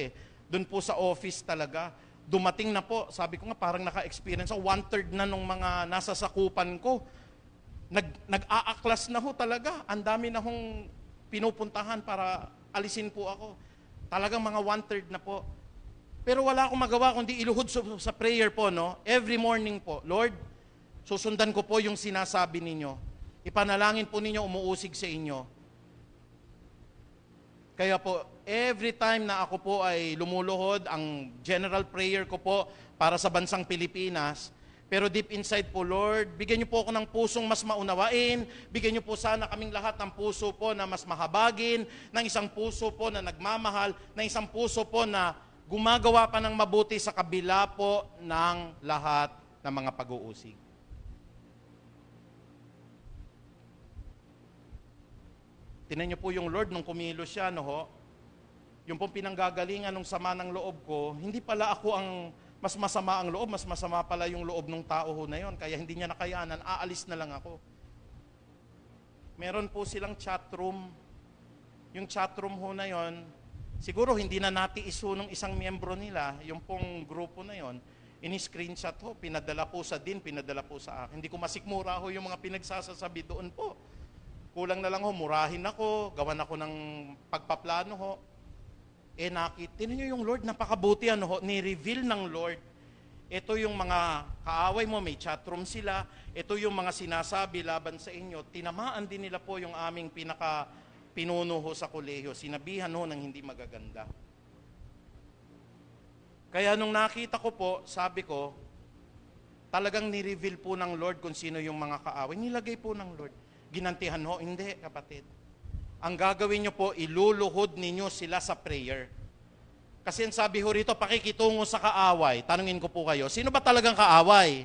Doon po sa office talaga. Dumating na po, sabi ko nga parang naka-experience, 1/3 na nung mga nasa sakupan ko. Nag-aaklas na ho talaga. Ang dami na hong pinupuntahan para alisin po ako. Talagang mga 1/3 na po. Pero wala akong magawa kundi iluhod sa prayer po, Every morning po, Lord, susundan ko po yung sinasabi ninyo. Ipanalangin po ninyo umuusig sa inyo. Kaya po, every time na ako po ay lumuluhod, ang general prayer ko po para sa bansang Pilipinas, pero deep inside po, Lord, bigyan niyo po ako ng pusong mas maunawain, bigyan niyo po sana kaming lahat ng puso po na mas mahabagin, ng isang puso po na nagmamahal, ng isang puso po na gumagawa pa ng mabuti sa kabila po ng lahat ng mga pag-uusig. Tinan niyo po yung Lord nung kumilos siya, yung pong pinanggagalingan ng sama ng loob ko, hindi pala ako ang mas masama ang loob, mas masama pala yung loob ng tao ho na yon, kaya hindi niya nakayanan, aalis na lang ako. Meron po silang chat room. Yung chat room ho na yon, siguro hindi na natiis ho ng isang miyembro nila, yung pong grupo na yon, ini-screenshot ho, pinadala po sa DIN, pinadala po sa akin. Hindi ko masikmura ho yung mga pinagsasasabi doon po. Kulang na lang murahin ako, gawan ako ng pagpaplano ho. Tinan nyo yung Lord, napakabuti ni-reveal ng Lord. Ito yung mga kaaway mo, may chatroom sila. Ito yung mga sinasabi laban sa inyo. Tinamaan din nila po yung aming pinuno ho sa kolehiyo. Sinabihan ho ng hindi magaganda. Kaya nung nakita ko po, sabi ko, talagang ni-reveal po ng Lord kung sino yung mga kaaway. Nilagay po ng Lord. Ginantihan ho? Hindi, kapatid. Ang gagawin nyo po, iluluhod ninyo sila sa prayer. Kasi ang sabi ho rito, pakikitungo sa kaaway. Tanungin ko po kayo, sino ba talagang kaaway?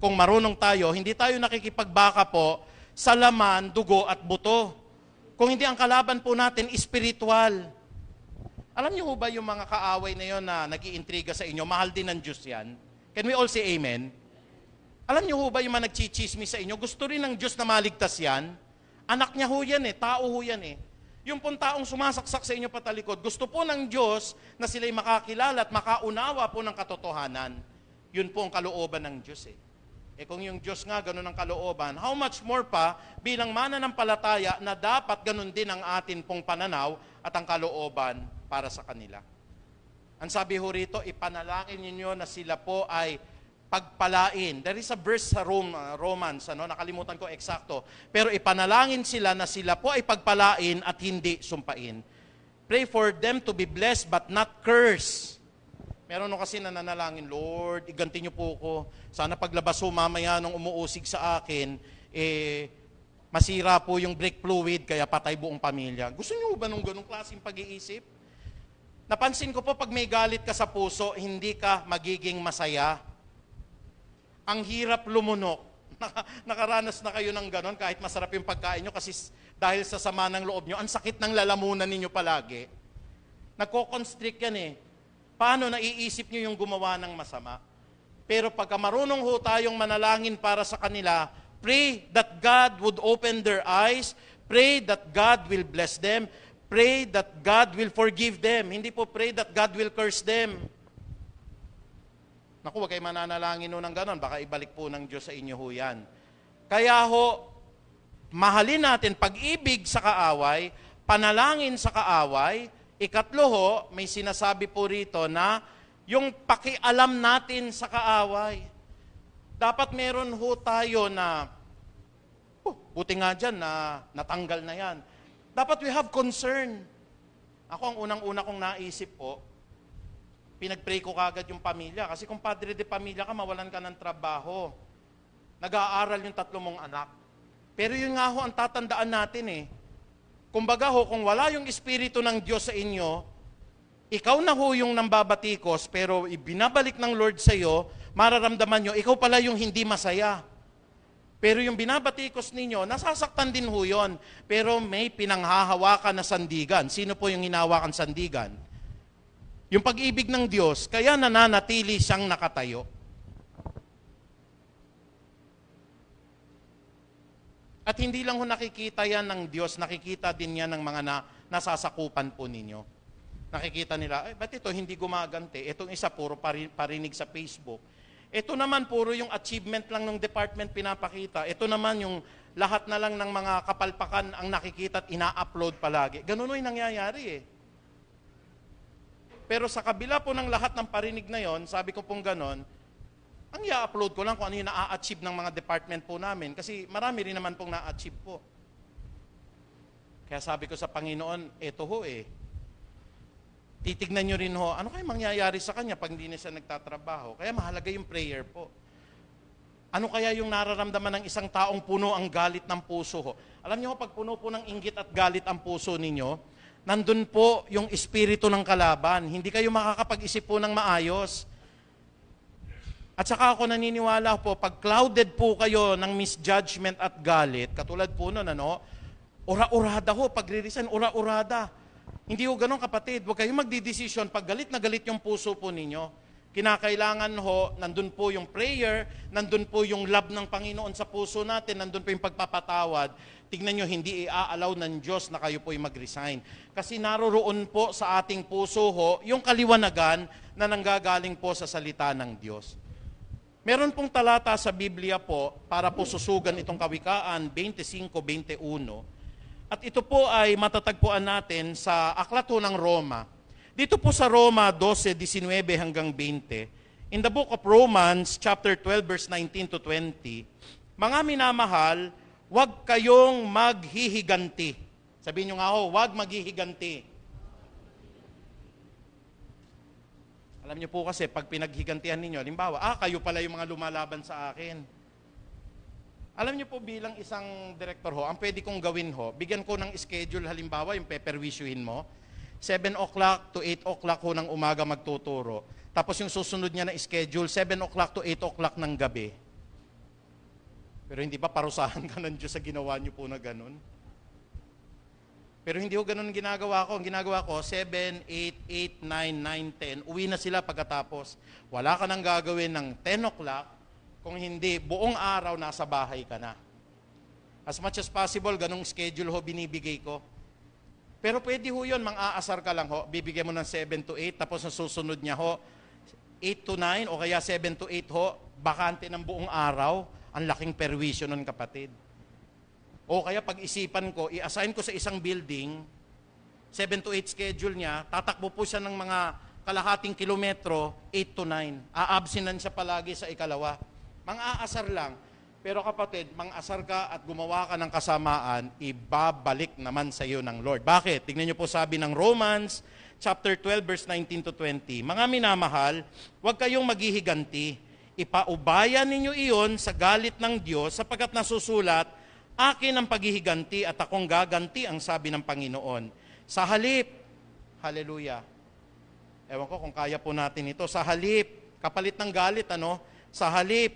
kung marunong tayo, hindi tayo nakikipagbaka po sa laman, dugo at buto. Kung hindi ang kalaban po natin, espiritual. Alam niyo ho ba yung mga kaaway na yon na nag-iintriga sa inyo, mahal din ng Diyos yan? Can we all say amen? Alam niyo ho ba yung mga nagchichismis sa inyo, gusto rin ng Diyos na maligtas yan? Anak niya ho yan tao ho yan Yung pong taong sumasaksak sa inyo patalikod, gusto po ng Diyos na sila'y makakilala at makaunawa po ng katotohanan. Yun po ang kalooban ng Diyos kung yung Diyos nga ganun ang kalooban, how much more pa bilang mananampalataya na dapat ganun din ang atin pong pananaw at ang kalooban para sa kanila. Ang sabi ho rito, ipanalangin ninyo na sila po ay pagpalain. There is a verse sa Romans, nakalimutan ko eksakto. Pero ipanalangin sila na sila po ay pagpalain at hindi sumpain. Pray for them to be blessed but not cursed. Meron kasi nananalangin, Lord, iganti niyo po ko. Sana paglabas ho mamaya nung umuusig sa akin, masira po yung brake fluid, kaya patay buong pamilya. Gusto niyo ba nung ganung klaseng pag-iisip? Napansin ko po, pag may galit ka sa puso, hindi ka magiging masaya. Ang hirap lumunok. Nakaranas na kayo ng ganon, kahit masarap yung pagkain nyo, kasi dahil sa sama ng loob nyo, ang sakit ng lalamunan ninyo palagi. Nagko-constrict yan Paano naiisip nyo yung gumawa ng masama? Pero pagka marunong ho tayong manalangin para sa kanila, pray that God would open their eyes, pray that God will bless them, pray that God will forgive them. Hindi po pray that God will curse them. Naku, wag kayo mananalangin ng ganon, baka ibalik po ng Diyos sa inyo ho yan. Kaya ho, mahalin natin pag-ibig sa kaaway, panalangin sa kaaway. Ikatlo ho, may sinasabi po rito na yung pakialam natin sa kaaway. Dapat meron ho tayo na, buti nga dyan na natanggal na yan. Dapat we have concern. Ako ang unang-una kong naisip po, pinag-pray ko kagad yung pamilya. Kasi kung padre de pamilya ka, mawalan ka ng trabaho. Nag-aaral yung 3 mong anak. Pero yun nga ho ang tatandaan natin Kumbaga ho, kung wala yung Espiritu ng Diyos sa inyo, ikaw na ho yung nambabatikos, pero ibinabalik ng Lord sa iyo, mararamdaman nyo, ikaw pala yung hindi masaya. Pero yung binabatikos ninyo, nasasaktan din ho yun, pero may pinanghahawakan na sandigan. Sino po yung hinahawakan sandigan? Yung pag-ibig ng Diyos, kaya nananatili siyang nakatayo. At hindi lang ho nakikita yan ng Diyos, nakikita din yan ng mga nasasakupan po ninyo. Nakikita nila, ba't ito hindi gumaganti? Itong isa puro parinig sa Facebook. Ito naman puro yung achievement lang ng department pinapakita. Ito naman yung lahat na lang ng mga kapalpakan ang nakikita at ina-upload palagi. Ganun yung nangyayari Pero sa kabila po ng lahat ng parinig na yon, sabi ko pong ganon, ang i-upload ko lang kung ano yung na-achieve ng mga department po namin. Kasi marami rin naman pong na-achieve po. Kaya sabi ko sa Panginoon, eto ho titignan nyo rin ho, ano kayo mangyayari sa kanya pag hindi na siya nagtatrabaho? Kaya mahalaga yung prayer po. Ano kaya yung nararamdaman ng isang taong puno ang galit ng puso ho? Alam niyo ho, pag puno po ng inggit at galit ang puso ninyo, nandun po yung espiritu ng kalaban. Hindi kayo makakapag-isip po ng maayos. At saka ako naniniwala po, pag clouded po kayo ng misjudgment at galit, katulad po nun, ura-urada ho, pag-resign, ura-urada. Hindi ho ganun, kapatid. Huwag kayong magdidesisyon pag galit na galit yung puso po ninyo. Kinakailangan ho, nandun po yung prayer, nandun po yung love ng Panginoon sa puso natin, nandun po yung pagpapatawad. Tignan nyo, hindi i-allow ng Diyos na kayo po'y mag-resign. Kasi naroroon po sa ating puso ho, yung kaliwanagan na nanggagaling po sa salita ng Diyos. Meron pong talata sa Biblia po para po susugan itong Kawikaan 25:21. At ito po ay matatagpuan natin sa aklat ng Roma. Dito po sa Roma 12:19 hanggang 20. In the book of Romans chapter 12 verse 19 to 20, mga minamahal, huwag kayong maghihiganti. Sabihin nyo nga ho, huwag maghihiganti. Alam niyo po kasi, pag pinaghigantihan ninyo, halimbawa, kayo pala yung mga lumalaban sa akin. Alam niyo po bilang isang director ho, ang pwede kong gawin ho, bigyan ko ng schedule, halimbawa, yung peperwisyuhin mo, 7 o'clock to 8 o'clock ho ng umaga magtuturo. Tapos yung susunod niya na schedule, 7 o'clock to 8 o'clock ng gabi. Pero hindi ba parusahan ka ng Diyos sa ginawa niyo po na ganun? Pero hindi ko ganun ginagawa ko. Ang ginagawa ko, 7, 8, 8, 9, 9, 10. Uwi na sila pagkatapos. Wala ka nang gagawin ng 10 o'clock. Kung hindi, buong araw nasa bahay ka na. As much as possible, ganung schedule ho binibigay ko. Pero pwede ho yun, mang-aasar ka lang ho. Bibigyan mo ng 7 to 8, tapos ang susunod niya ho, 8 to 9, o kaya 7 to 8 ho, bakante ng buong araw. Ang laking perwisyo nun, kapatid. O kaya pag-isipan ko, i-assign ko sa isang building, 7 to 8 schedule niya, tatakbo po siya ng mga kalahating kilometro, 8 to 9. Aabsinan siya palagi sa ikalawa. Mang-aasar lang. Pero kapatid, mang-asar ka at gumawa ka ng kasamaan, ibabalik naman sa iyo ng Lord. Bakit? Tingnan niyo po sabi ng Romans chapter 12 verse 19 to 20. Mga minamahal, huwag kayong maghihiganti. Ipaubayan ninyo iyon sa galit ng Diyos sapagkat nasusulat, akin ang paghihiganti at akong gaganti ang sabi ng Panginoon. Sa halip, hallelujah. Ewan ko kung kaya po natin ito. Sa halip, kapalit ng galit, Sa halip,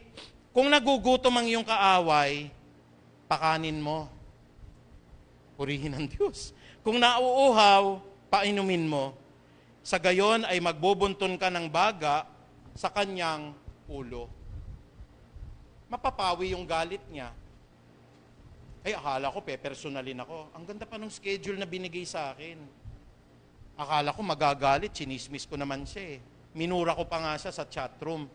kung nagugutom ang iyong kaaway, pakanin mo. Purihin ang Diyos. Kung nauuhaw, painumin mo. Sa gayon ay magbubuntun ka ng baga sa kanyang ulo. Mapapawi yung galit niya. Ay, akala ko, personalin ako. Ang ganda pa ng schedule na binigay sa akin. Akala ko magagalit, chinismis ko naman siya eh. Minura ko pa nga siya sa chatroom.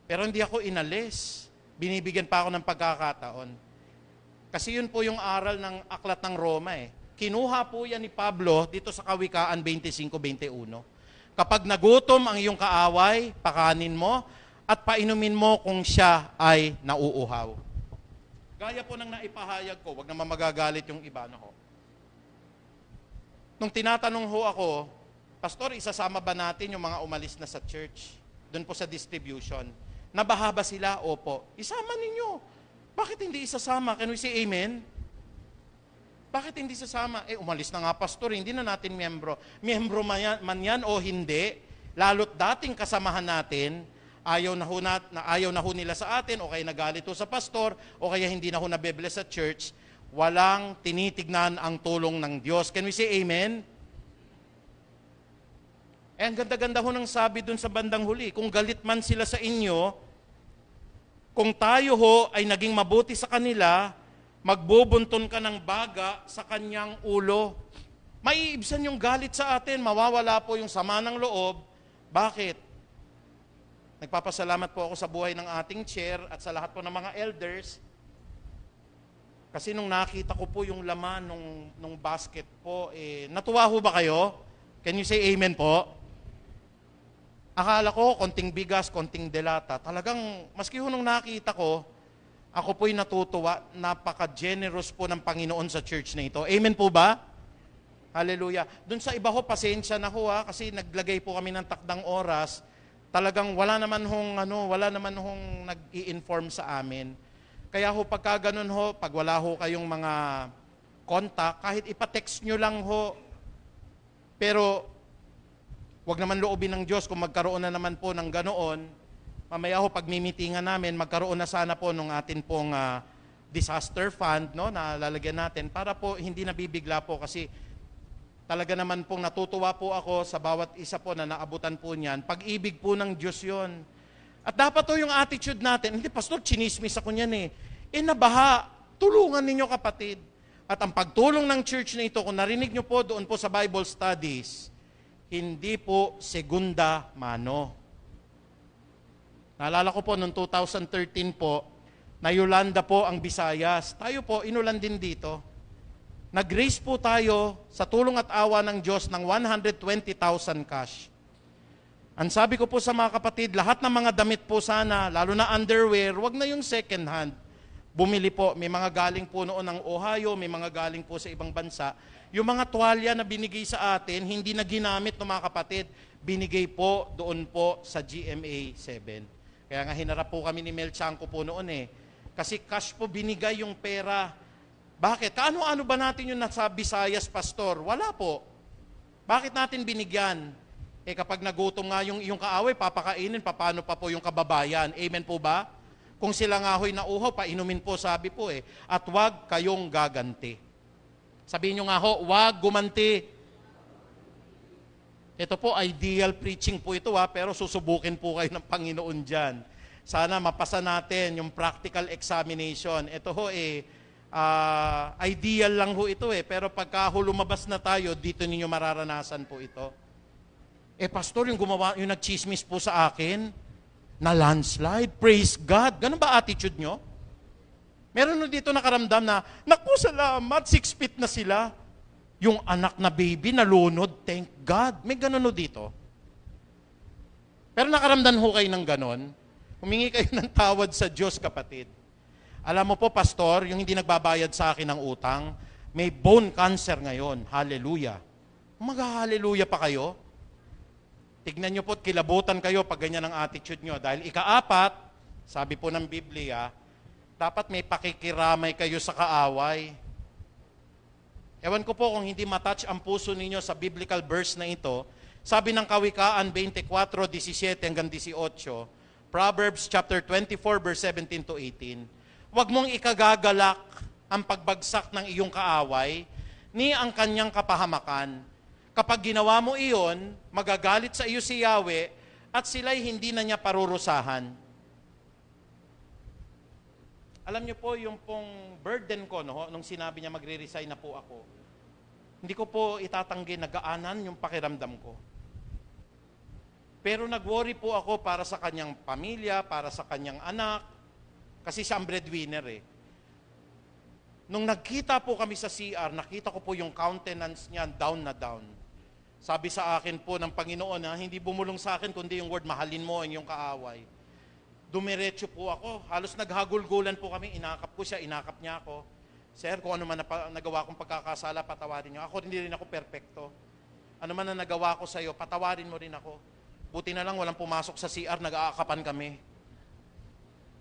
Pero hindi ako inalis. Binibigyan pa ako ng pagkakataon. Kasi yun po yung aral ng Aklat ng Roma eh. Kinuha po yan ni Pablo dito sa Kawikaan 25-21. Kapag nagutom ang iyong kaaway, pakanin mo at painumin mo kung siya ay nauuhaw. Gaya po ng naipahayag ko, wag naman magagalit yung iba na ho. Nung tinatanong ho ako, Pastor, isasama ba natin yung mga umalis na sa church? Doon po sa distribution. Nabaha ba sila? Opo. Isama ninyo. Bakit hindi isasama? Can we say amen? Bakit hindi isasama? Umalis na nga pastor, hindi na natin miyembro. Miyembro man yan o hindi, lalo't dating kasamahan natin, ayaw na ho nila sa atin, o kaya nagalit ho sa pastor, o kaya hindi na ho nabebless sa church, walang tinitignan ang tulong ng Diyos. Can we say amen? Ang ganda-ganda ho ng sabi dun sa bandang huli, kung galit man sila sa inyo, kung tayo ho ay naging mabuti sa kanila, magbubuntun ka ng baga sa kanyang ulo. Maiibsan yung galit sa atin, mawawala po yung sama ng loob. Bakit? Nagpapasalamat po ako sa buhay ng ating chair at sa lahat po ng mga elders. Kasi nung nakita ko po yung laman nung basket po, natuwa ho ba kayo? Can you say amen po? Akala ko, konting bigas, konting delata. Talagang, maski ho nung nakita ko, ako po'y natutuwa, napaka-generous po ng Panginoon sa church na ito. Amen po ba? Hallelujah. Doon sa iba ho, pasensya na ho kasi naglagay po kami ng takdang oras. Talagang wala naman hong nag-i-inform sa amin. Kaya ho, pagka ganun ho, pag wala ho kayong mga contact, kahit ipatext nyo lang ho, pero wag naman loobin ng Diyos kung magkaroon na naman po ng ganoon. Mamaya ho, pag mimitingan namin, magkaroon na sana po nung atin pong disaster fund, na lalagyan natin, para po hindi nabibigla po kasi talaga naman pong natutuwa po ako sa bawat isa po na naabutan po niyan. Pag-ibig po ng Diyos yon. At dapat po yung attitude natin, hindi pastor, chinismis ako niyan nabaha, tulungan ninyo kapatid. At ang pagtulong ng church na ito, kung narinig nyo po doon po sa Bible studies, hindi po segunda mano. Naalala ko po noong 2013 po, na Yolanda po ang Visayas. Tayo po, inulan din dito. Nag-raise po tayo sa tulong at awa ng Diyos ng 120,000 cash. Ang sabi ko po sa mga kapatid, lahat ng mga damit po sana, lalo na underwear, wag na yung second hand. Bumili po, may mga galing po noon ng Ohio, may mga galing po sa ibang bansa. Yung mga tuwalya na binigay sa atin, hindi na ginamit ng mga kapatid, binigay po doon po sa GMA 7. Kaya nga hinarap po kami ni Mel Chanco po noon Kasi cash po binigay yung pera. Bakit? Kaano-ano ba natin yung nasa Visayas, Pastor? Wala po. Bakit natin binigyan? Kapag nagutom nga yung kaaway, papakainin, paano pa po yung kababayan? Amen po ba? Kung sila nga ho'y nauhaw, painumin po, sabi po eh. At wag kayong gaganti. Sabihin nyo nga ho, wag gumanti. Ito po, ideal preaching po ito pero susubukin po kayo ng Panginoon dyan. Sana mapasa natin yung practical examination. Ito ho ideal lang ho ito pero pagka lumabas na tayo, dito ninyo mararanasan po ito. Pastor, yung nagchismis po sa akin, na landslide, praise God. Ganun ba attitude nyo? Meron no dito nakaramdam na, naku, salamat, 6 feet na sila. Yung anak na baby, nalunod, thank God. May ganun no dito. Pero nakaramdam ho kayo ng ganun. Humingi kayo ng tawad sa Diyos, kapatid. Alam mo po, pastor, yung hindi nagbabayad sa akin ng utang, may bone cancer ngayon. Hallelujah. Mag-hallelujah pa kayo? Tignan nyo po, kilabutan kayo pag ganyan ang attitude nyo. Dahil ika-4, sabi po ng Biblia, dapat may pakikiramay kayo sa kaaway. Ewan ko po kung hindi matouch ang puso ninyo sa biblical verse na ito. Sabi ng Kawikaan 24:17 hanggang 18, Proverbs chapter 24 verse 17 to 18. Huwag mong ikagagalak ang pagbagsak ng iyong kaaway ni ang kanyang kapahamakan. Kapag ginawa mo iyon, magagalit sa iyo si Yahweh at sila'y hindi na niya parurusahan. Alam niyo po, yung pong burden ko, nung sinabi niya magre-resign na po ako, hindi ko po itatanggi na gaanan yung pakiramdam ko. Pero nag-worry po ako para sa kanyang pamilya, para sa kanyang anak, kasi siya ang breadwinner Nung nagkita po kami sa CR, nakita ko po yung countenance niya down na down. Sabi sa akin po ng Panginoon, hindi bumulong sa akin kundi yung word, mahalin mo ang iyong kaaway. Dumiretso po ako, halos naghagulgulan po kami, inakap ko siya, inakap niya ako. Sir, kung ano man nagawa kong pagkakasala, patawarin niyo. Ako, hindi rin ako perpekto. Ano man na nagawa ko sa iyo, patawarin mo rin ako. Buti na lang, walang pumasok sa CR, nag-aakapan kami.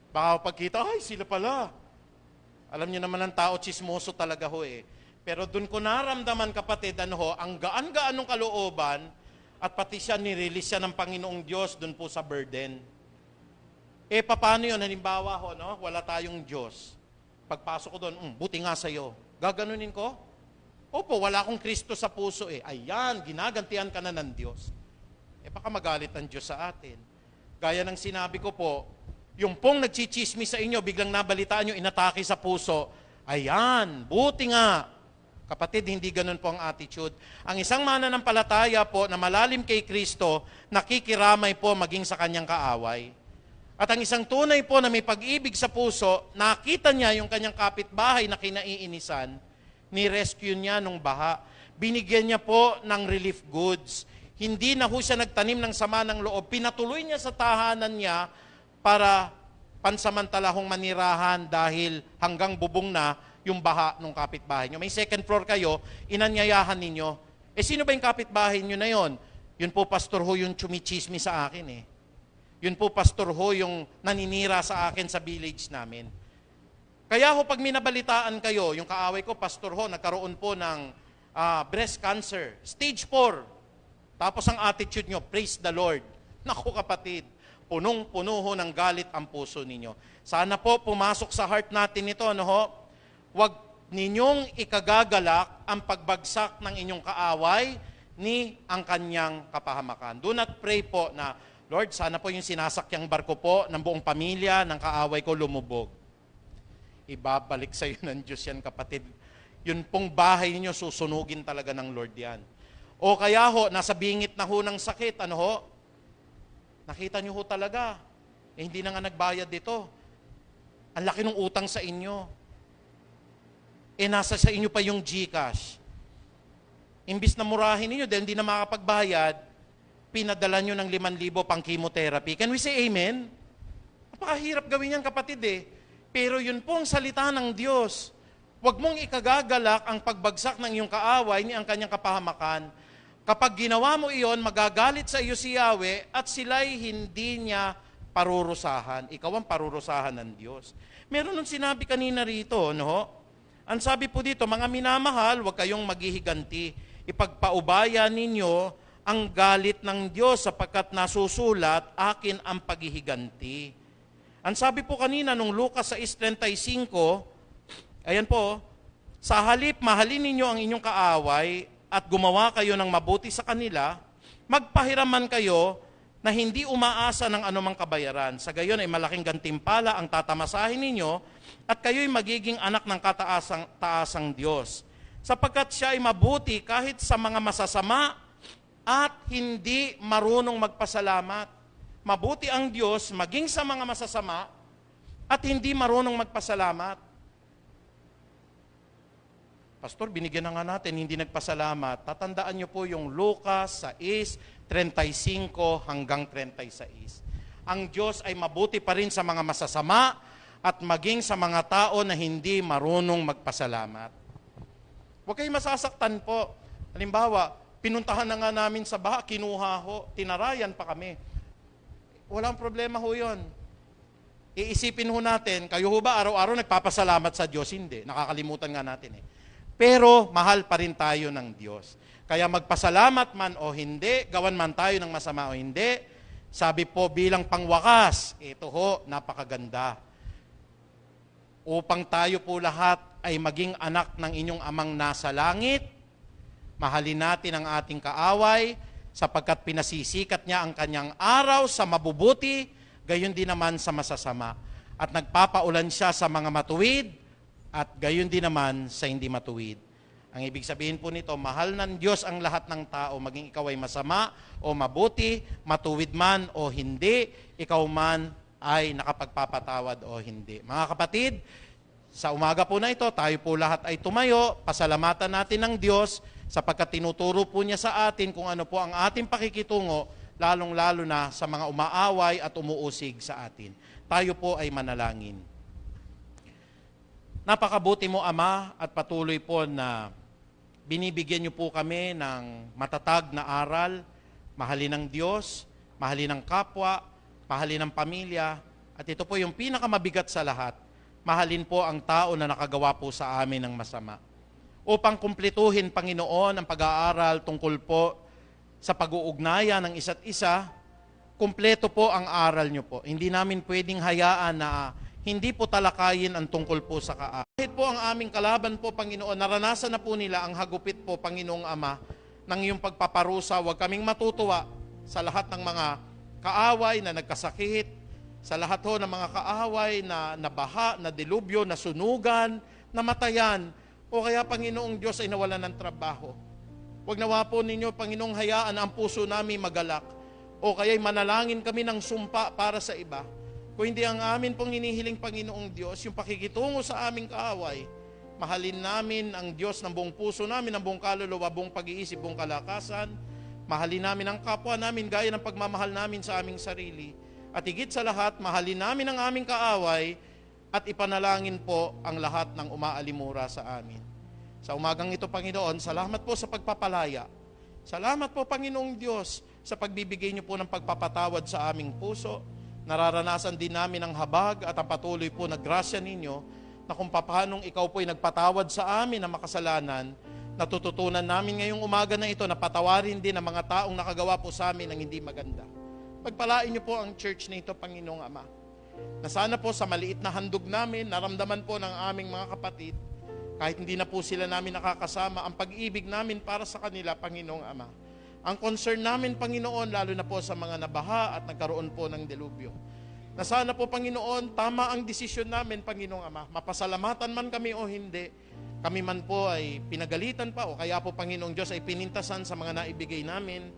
Baka pagkita, ay, sila pala. Alam niyo naman ang tao, chismoso talaga ho Pero doon ko naramdaman, kapatid, ang gaan-gaan ng kalooban at pati siya nirelease siya ng Panginoong Diyos doon po sa burden. Paano yun? Halimbawa wala tayong Diyos. Pagpasok ko doon, buti nga sa'yo. Gaganunin ko? Opo, wala akong Kristo sa puso Ayan, ginagantihan ka na ng Diyos. Baka magalit ang Diyos sa atin. Gaya ng sinabi ko po, yung pong nagchichismis sa inyo, biglang nabalitaan nyo, inatake sa puso. Ayan, buti nga. Kapatid, hindi ganun po ang attitude. Ang isang mananampalataya po na malalim kay Kristo, nakikiramay po maging sa kanyang kaaway. At ang isang tunay po na may pag-ibig sa puso, nakita niya yung kanyang kapitbahay na kinaiinisan, ni-rescue niya nung baha. Binigyan niya po ng relief goods. Hindi na ho siya nagtanim ng sama ng loob. Pinatuloy niya sa tahanan niya para pansamantala hong manirahan dahil hanggang bubong na yung baha ng kapitbahay nyo. May second floor kayo, inanyayahan ninyo. Sino ba yung kapitbahay nyo na yon? Yun po, pastor ho, yung chumichismi sa akin Yun po, pastor ho, yung naninira sa akin sa village namin. Kaya ho, pag minabalitaan kayo, yung kaaway ko, pastor ho, nagkaroon po ng breast cancer, stage 4. Tapos ang attitude nyo, praise the Lord. Naku kapatid, punong-puno ho ng galit ang puso ninyo. Sana po pumasok sa heart natin ito, Huwag ninyong ikagagalak ang pagbagsak ng inyong kaaway ni ang kanyang kapahamakan. Do not pray po na, Lord, sana po yung sinasakyang barko po ng buong pamilya, ng kaaway ko lumubog. Ibabalik sa iyo ng Diyos yan, kapatid. Yun pong bahay ninyo, susunugin talaga ng Lord yan. O kaya ho, nasa bingit na ho ng sakit, nakita nyo ho talaga, hindi na nga nagbayad dito. Ang laki ng utang sa inyo. Nasa sa inyo pa yung GCash. Imbis na murahin ninyo dahil hindi na makapagbayad, pinadala nyo ng 5,000 pang chemotherapy. Can we say amen? Napakahirap gawin yan, kapatid Pero yun po ang salita ng Diyos. Huwag mong ikagagalak ang pagbagsak ng iyong kaaway ni ang kanyang kapahamakan. Kapag ginawa mo iyon, magagalit sa iyo si Yahweh at sila'y hindi niya parurusahan. Ikaw ang parurusahan ng Diyos. Meron nung sinabi kanina rito, Ang sabi po dito, mga minamahal, huwag kayong maghihiganti. Ipagpaubaya ninyo ang galit ng Diyos sapagkat nasusulat, akin ang paghihiganti. Ang sabi po kanina nung Lucas 6:35, ayan po, sa halip mahalin ninyo ang inyong kaaway at gumawa kayo ng mabuti sa kanila, magpahiraman kayo na hindi umaasa ng anumang kabayaran. Sa gayon ay malaking gantimpala ang tatamasahin ninyo at kayo'y magiging anak ng kataasang Diyos. Sapagkat siya ay mabuti kahit sa mga masasama at hindi marunong magpasalamat. Mabuti ang Diyos maging sa mga masasama at hindi marunong magpasalamat. Pastor, binigyan na nga natin, hindi nagpasalamat. Tatandaan niyo po yung Lucas 6:35 hanggang 36. Ang Diyos ay mabuti pa rin sa mga masasama at maging sa mga tao na hindi marunong magpasalamat. Huwag kayong masasaktan po. Halimbawa, pinuntahan na nga namin sa baha, kinuha ho, tinarayan pa kami. Walang problema ho yun. Iisipin ho natin, kayo ho ba araw-araw nagpapasalamat sa Diyos? Hindi, nakakalimutan nga natin eh. Pero mahal pa rin tayo ng Diyos. Kaya magpasalamat man o hindi, gawan man tayo ng masama o hindi, sabi po bilang pangwakas, ito ho, napakaganda. Upang tayo po lahat ay maging anak ng inyong amang nasa langit, mahalin natin ang ating kaaway, sapagkat pinasisikat niya ang kanyang araw sa mabubuti, gayon din naman sa masasama. At nagpapaulan siya sa mga matuwid, at gayon din naman sa hindi matuwid. Ang ibig sabihin po nito, mahal ng Diyos ang lahat ng tao, maging ikaw ay masama o mabuti, matuwid man o hindi, ikaw man ay nakapagpapatawad o hindi. Mga kapatid, sa umaga po na ito, tayo po lahat ay tumayo, pasalamatan natin ng Diyos, sapagkat tinuturo po niya sa atin kung ano po ang ating pakikitungo, lalong-lalo na sa mga umaaway at umuusig sa atin. Tayo po ay manalangin. Napakabuti mo, Ama, at patuloy po na binibigyan niyo po kami ng matatag na aral, mahalin ng Diyos, mahalin ng kapwa, mahalin ng pamilya, at ito po yung pinakamabigat sa lahat, mahalin po ang tao na nakagawa po sa amin ng masama. Upang kumpletuhin, Panginoon, ang pag-aaral tungkol po sa pag-uugnayan ng isa't isa, kumpleto po ang aral niyo po. Hindi namin pwedeng hayaan na hindi po talakayin ang tungkol po sa kaaway. Kahit po ang aming kalaban po, Panginoon, naranasan na po nila ang hagupit po, Panginoong Ama, ng iyong pagpaparusa. Huwag kaming matutuwa sa lahat ng mga kaaway na nagkasakit, sa lahat ho ng mga kaaway na nabaha, na dilubyo, na sunugan, namatayan, o kaya, Panginoong Diyos, ay nawalan ng trabaho. Huwag nawa po ninyo, Panginoong, hayaan ang puso namin magalak, o kaya'y manalangin kami ng sumpa para sa iba. Kung hindi ang amin pong hinihiling, Panginoong Diyos, yung pakikitungo sa aming kaaway, mahalin namin ang Diyos ng buong puso namin, ng buong kaluluwa, buong pag-iisip, buong kalakasan, mahalin namin ang kapwa namin gaya ng pagmamahal namin sa aming sarili, at higit sa lahat, mahalin namin ang aming kaaway, at ipanalangin po ang lahat ng umaalimura sa amin. Sa umagang ito, Panginoon, salamat po sa pagpapalaya. Salamat po, Panginoong Diyos, sa pagbibigay niyo po ng pagpapatawad sa aming puso. Nararanasan din namin ang habag at ang patuloy po na grasya ninyo na kung paanong ikaw po'y nagpatawad sa amin ng makasalanan, natututunan namin ngayong umaga na ito na patawarin din ang mga taong nakagawa po sa amin ng hindi maganda. Pagpalain niyo po ang church na ito, Panginoong Ama. Na sana po sa maliit na handog namin, naramdaman po ng aming mga kapatid, kahit hindi na po sila namin nakakasama, ang pag-ibig namin para sa kanila, Panginoong Ama. Ang concern namin, Panginoon, lalo na po sa mga nabaha at nagkaroon po ng delubyo. Na sana po, Panginoon, tama ang desisyon namin, Panginoong Ama. Mapasalamatan man kami o hindi, kami man po ay pinagalitan pa o kaya po, Panginoong Diyos, ay pinintasan sa mga naibigay namin.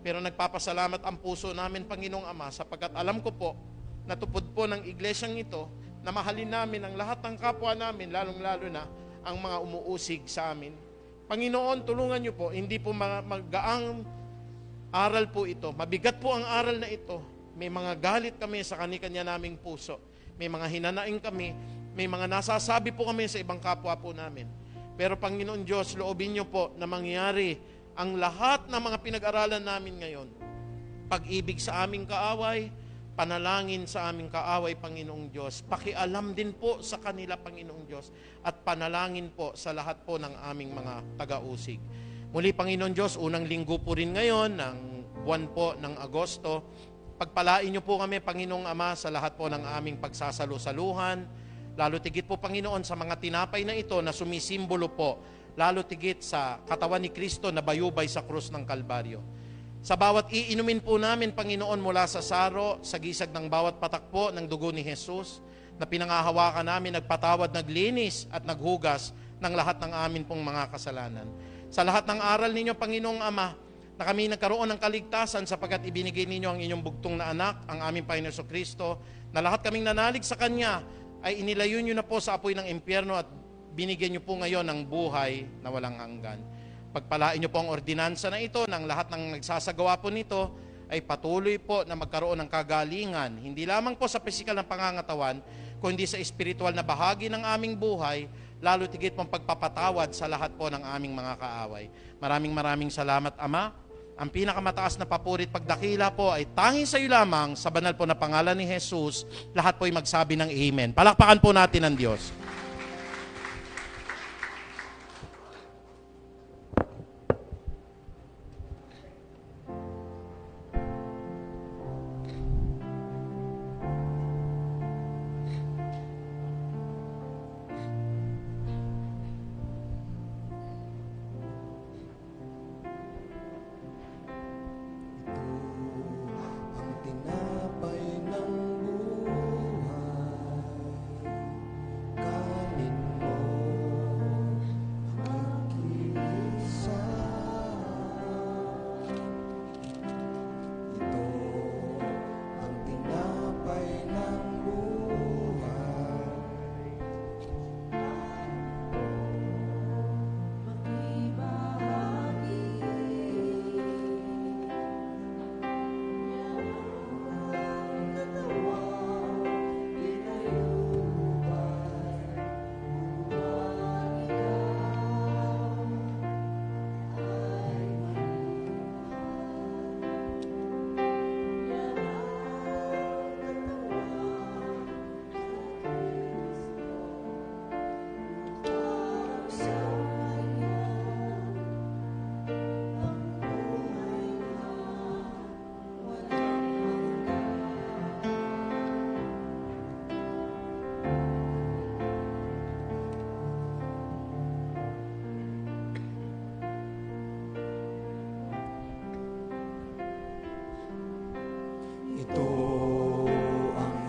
Pero nagpapasalamat ang puso namin, Panginoong Ama, sapagkat alam ko po, natupod po ng iglesyang ito, na mahalin namin ang lahat ng kapwa namin, lalong-lalo na ang mga umuusig sa amin. Panginoon, tulungan niyo po, hindi po magaang aral po ito. Mabigat po ang aral na ito. May mga galit kami sa kani-kanya naming puso. May mga hinanaing kami. May mga nasasabi po kami sa ibang kapwa po namin. Pero Panginoon Diyos, loobin niyo po na mangyari ang lahat ng mga pinag-aralan namin ngayon. Pag-ibig sa aming kaaway, panalangin sa aming kaaway, Panginoong Diyos. Pakialam din po sa kanila, Panginoong Diyos. At panalangin po sa lahat po ng aming mga taga-usig. Muli, Panginoon Diyos, unang linggo po rin ngayon ng buwan po ng Agosto. Pagpalain niyo po kami, Panginoong Ama, sa lahat po ng aming pagsasalu-saluhan, lalo tigit po, Panginoon, sa mga tinapay na ito na sumisimbolo po, lalo tigit sa katawan ni Kristo na bayubay sa krus ng Kalbaryo. Sa bawat iinumin po namin, Panginoon, mula sa saro, sa gisag ng bawat patakpo ng dugo ni Jesus, na pinangahawakan namin, nagpatawad, naglinis at naghugas ng lahat ng amin pong mga kasalanan. Sa lahat ng aral ninyo, Panginoong Ama, na kami nagkaroon ng kaligtasan sapagkat ibinigay ninyo ang inyong bugtong na anak, ang aming Panginoon Kristo, na lahat kaming nanalig sa Kanya, ay inilayo nyo na po sa apoy ng impyerno at binigyan nyo po ngayon ng buhay na walang hanggan. Pagpalain nyo po ang ordinansa na ito, ng lahat ng nagsasagawa po nito, ay patuloy po na magkaroon ng kagalingan, hindi lamang po sa pisikal ng pangangatawan, kundi sa espiritual na bahagi ng aming buhay, lalo tigit pong pagpapatawad sa lahat po ng aming mga kaaway. Maraming salamat, Ama. Ang pinakamataas na papurit pagdakila po ay tanging sa iyo lamang, sa banal po na pangalan ni Jesus. Lahat po ay magsabi ng Amen. Palakpakan po natin ang Diyos.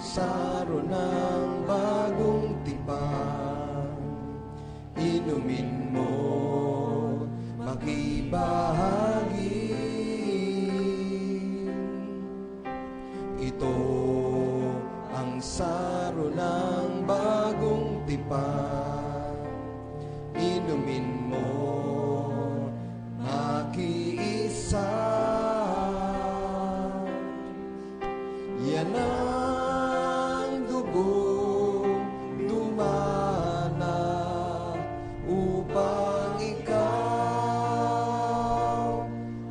saro ng bagong tipan. Inumin mo, makibahagi. Ito ang saro ng bagong tipan. Inumin mo, makiisa. Yan ang dugo dumana upang ikaw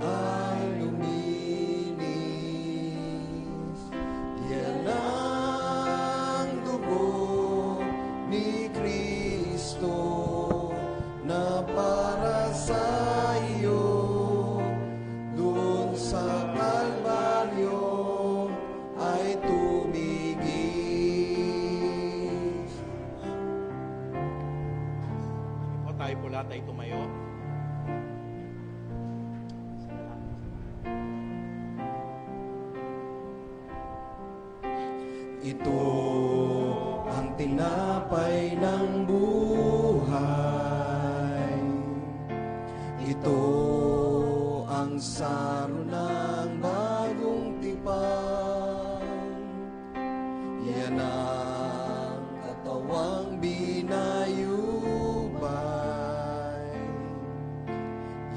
ay luminis. Yan ang dugo ni Kristo na para sa iyo doon sa Kalbaryo ay tumigis. O tayo po lahat ay tumayo. Ito ang tinapay ng buhay. Ito ang saro ng bagong tipan. Yan ang katawang binayubay.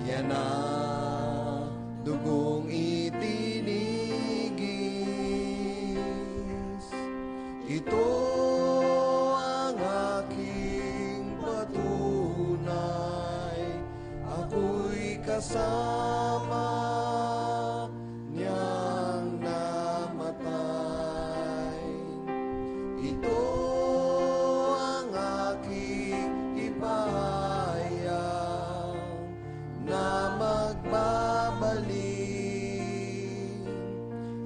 Yan ang dugong itinigis. Ito ang aking patunay. Ako'y kasama niyang namatay. Ito ang aking ipahayag na magbabalik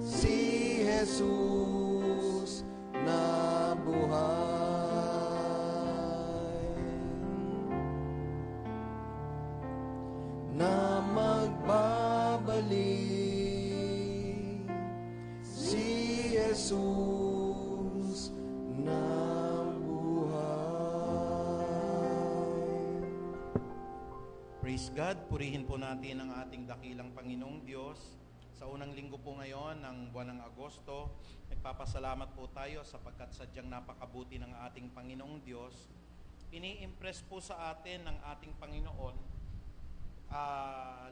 si Jesus na buhay. Praise God, purihin po natin ang ating dakilang Panginoong Diyos. Sa unang linggo po ngayon ng buwan ng Agosto, nagpapasalamat po tayo sapagkat sadyang napakabuti ng ating Panginoong Diyos. Ini-impress po sa atin ng ating Panginoon.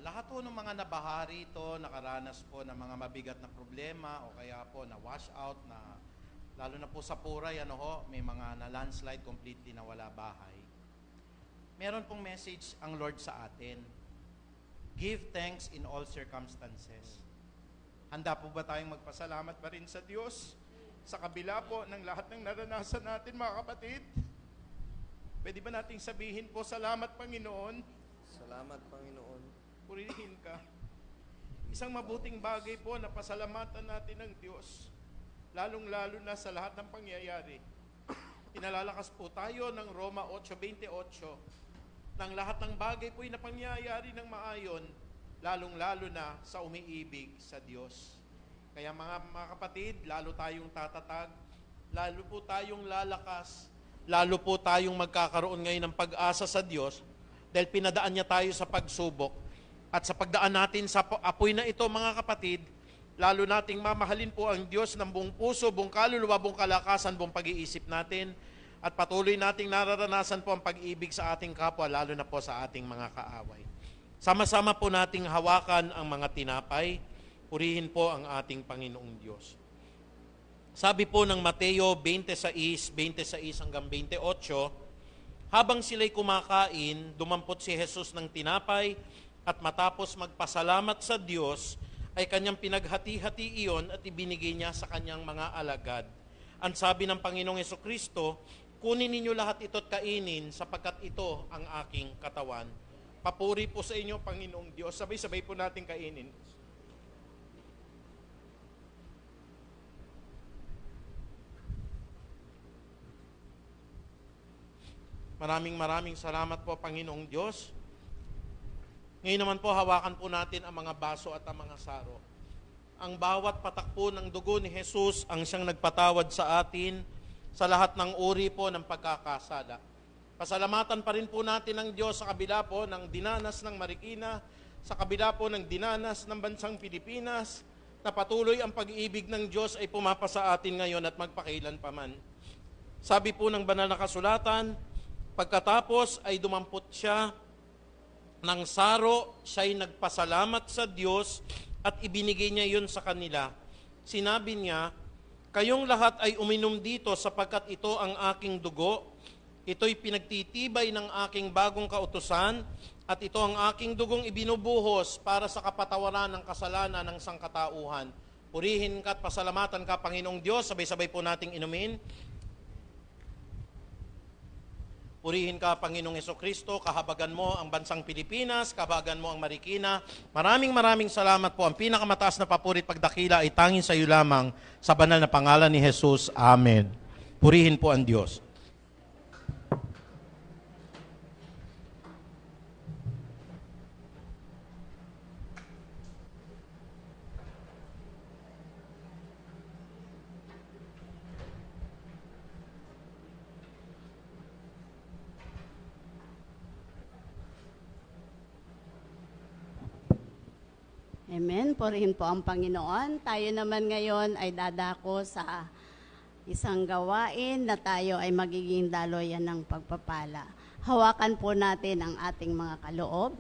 Lahat po ng mga nabahari ito, nakaranas po ng mga mabigat na problema o kaya po na wash out, na lalo na po sa Puray, may mga na landslide, completely nawala bahay. Meron pong message ang Lord sa atin. Give thanks in all circumstances. Handa po ba tayong magpasalamat pa rin sa Diyos? Sa kabila po ng lahat ng naranasan natin, mga kapatid? Pwede ba nating sabihin po, salamat Panginoon? Salamat, Panginoon. Purihin ka. Isang mabuting bagay po na pasalamatan natin ng Diyos, lalong-lalo na sa lahat ng pangyayari. Inalalakas po tayo ng Roma 8:28, ng lahat ng bagay po ay napangyayari ng maayon, lalong-lalo na sa umiibig sa Diyos. Kaya mga kapatid, lalo tayong tatatag, lalo po tayong lalakas, lalo po tayong magkakaroon ngayon ng pag-asa sa Diyos dahil pinadaan niya tayo sa pagsubok. At sa pagdaan natin sa apoy na ito, mga kapatid, lalo nating mamahalin po ang Diyos ng buong puso, buong kaluluwa, buong kalakasan, buong pag-iisip natin, at patuloy nating nararanasan po ang pag-ibig sa ating kapwa, lalo na po sa ating mga kaaway. Sama-sama po nating hawakan ang mga tinapay, purihin po ang ating Panginoong Diyos. Sabi po ng Mateo 26:26 hanggang 28, habang sila'y kumakain, dumampot si Jesus ng tinapay at matapos magpasalamat sa Diyos, ay kanyang pinaghati-hati iyon at ibinigay niya sa kanyang mga alagad. Ang sabi ng Panginoong Hesukristo, kunin ninyo lahat ito at kainin sapagkat ito ang aking katawan. Papuri po sa inyo, Panginoong Diyos. Sabay-sabay po natin kainin. Maraming salamat po, Panginoong Diyos. Ngayon naman po, hawakan po natin ang mga baso at ang mga saro. Ang bawat patak po ng dugo ni Jesus ang siyang nagpatawad sa atin sa lahat ng uri po ng pagkakasala. Pasalamatan pa rin po natin ang Diyos sa kabila po ng dinanas ng Marikina, sa kabila po ng dinanas ng bansang Pilipinas, na patuloy ang pag-ibig ng Diyos ay pumapasa atin ngayon at magpakailan pa man. Sabi po ng banal na kasulatan, pagkatapos ay dumampot siya ng saro, siya'y nagpasalamat sa Diyos at ibinigay niya yun sa kanila. Sinabi niya, kayong lahat ay uminom dito sapagkat ito ang aking dugo. Ito'y pinagtitibay ng aking bagong kautusan at ito ang aking dugong ibinubuhos para sa kapatawaran ng kasalanan ng sangkatauhan. Purihin ka at pasalamatan ka, Panginoong Diyos. Sabay-sabay po nating inumin. Purihin ka, Panginoong Hesukristo, kahabagan mo ang bansang Pilipinas, kahabagan mo ang Marikina. Maraming salamat po. Ang pinakamataas na papuri at pagdakila ay tanging sa iyo lamang sa banal na pangalan ni Jesus. Amen. Purihin po ang Diyos. Amen. Purihin po ang Panginoon. Tayo naman ngayon ay dadako sa isang gawain na tayo ay magiging daloyan ng pagpapala. Hawakan po natin ang ating mga kaloob.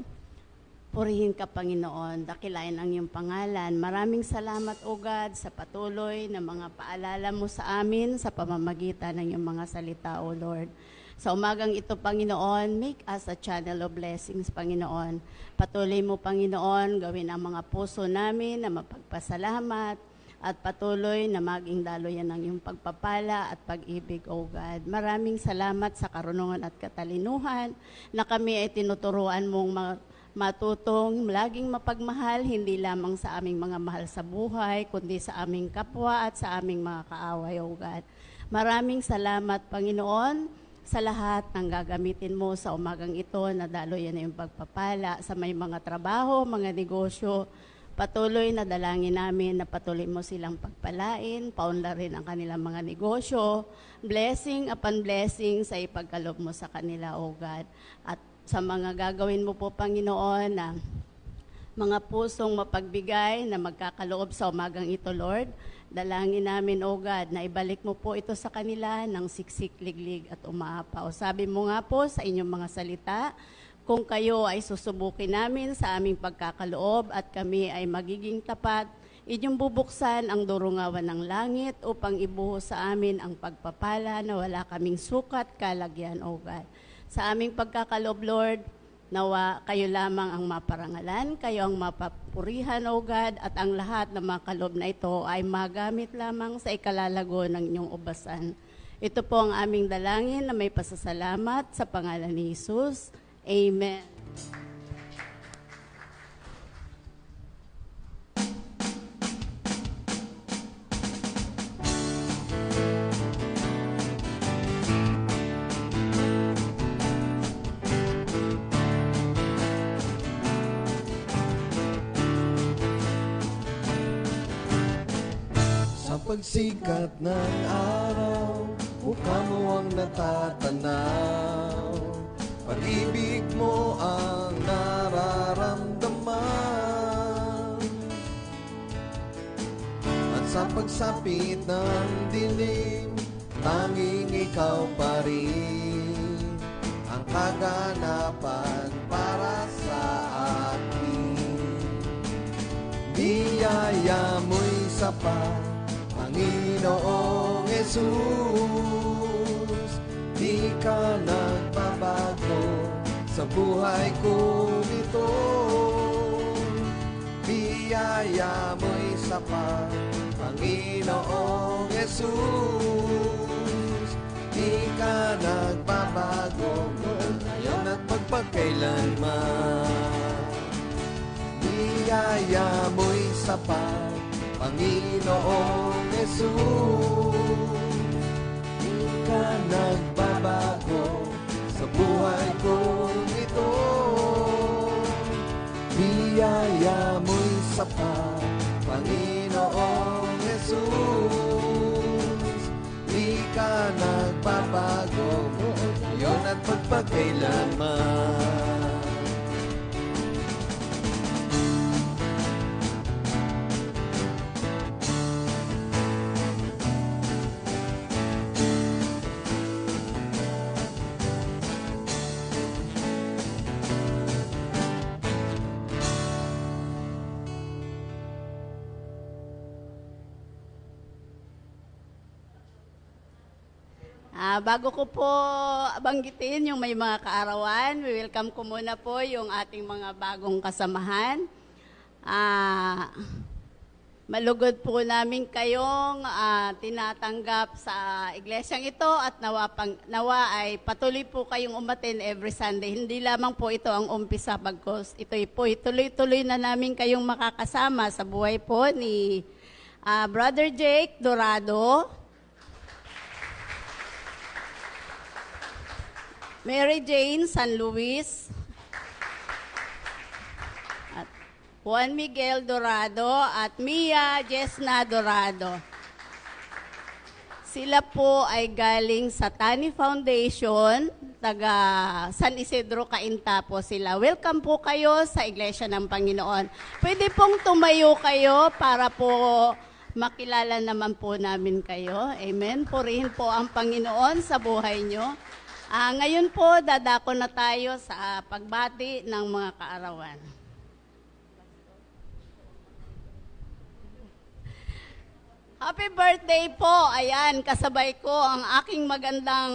Purihin ka, Panginoon. Dakilain ang iyong pangalan. Maraming salamat, O God, sa patuloy na mga paalala mo sa amin sa pamamagitan ng iyong mga salita, O Lord. Sa umagang ito, Panginoon, make us a channel of blessings, Panginoon. Patuloy mo, Panginoon, gawin ang mga puso namin na mapagpasalamat at patuloy na maging daloyan ng iyong pagpapala at pag-ibig, O God. Maraming salamat sa karunungan at katalinuhan na kami ay tinuturuan mong matutong laging mapagmahal, hindi lamang sa aming mga mahal sa buhay, kundi sa aming kapwa at sa aming mga kaaway, O God. Maraming salamat, Panginoon, sa lahat ng gagamitin mo sa umagang ito na daloyan na yung pagpapala sa may mga trabaho, mga negosyo, Patuloy na dalangin namin na patuloy mo silang pagpalain, paunlarin ang kanilang mga negosyo, blessing upon blessing sa ipagkaloob mo sa kanila, O God. At sa mga gagawin mo po, Panginoon, na mga pusong mapagbigay na magkakaloob sa umagang ito, Lord, dalangin namin, O God, na ibalik mo po ito sa kanila ng siksik, liglig at umaapaw. Sabi mo nga po sa inyong mga salita, kung kayo ay susubukin namin sa aming pagkakaloob at kami ay magiging tapat, inyong bubuksan ang durungawan ng langit upang ibuhos sa amin ang pagpapala na wala kaming sukat kalagyan, O God. Sa aming pagkakaloob, Lord, nawa kayo lamang ang maparangalan, kayo ang mapapurihan, O God, at ang lahat ng mga kaloob na ito ay magamit lamang sa ikalalago ng inyong ubasan. Ito po ang aming dalangin na may pasasalamat sa pangalan ni Jesus. Amen. Sa pagsikat ng araw, mukha mo ang natatanaw. Pag-ibig mo ang nararamdaman. At sa pagsapit ng dilim, tanging ikaw pa rin ang kaganapan para sa akin. Biyaya mo'y sapat, Panginoong Jesus. Di ka nagbabago sa buhay ko ito. Biyaya mo'y sapat, Panginoong Jesus. Di ka nagbabago ngayon at magpagkailanman. Biyaya mo'y sapat, Panginoong Jesus. Di ka nagbabago sa buhay ko ito. Biyaya mo'y sapat, Panginoong Jesus. Di ka nagbabago ngayon at magpagkailanman. Bago ko po banggitin yung may mga kaarawan, welcome ko muna po yung ating mga bagong kasamahan. Malugod po namin kayong tinatanggap sa iglesyang ito at nawa ay patuloy po kayong umattend every Sunday. Hindi lamang po ito ang umpisa, bagkos ito po tuloy-tuloy na namin kayong makakasama sa buhay po ni Brother Jake Dorado, Mary Jane San Luis, at Juan Miguel Dorado at Mia Jesna Dorado. Sila po ay galing sa Tani Foundation, taga San Isidro, Cainta po sila. Welcome po kayo sa Iglesia ng Panginoon. Pwede pong tumayo kayo para po makilala naman po namin kayo. Amen. Purihin po ang Panginoon sa buhay nyo. Ngayon po, dadako na tayo sa pagbati ng mga kaarawan. Happy birthday po! Ayan, kasabay ko ang aking magandang,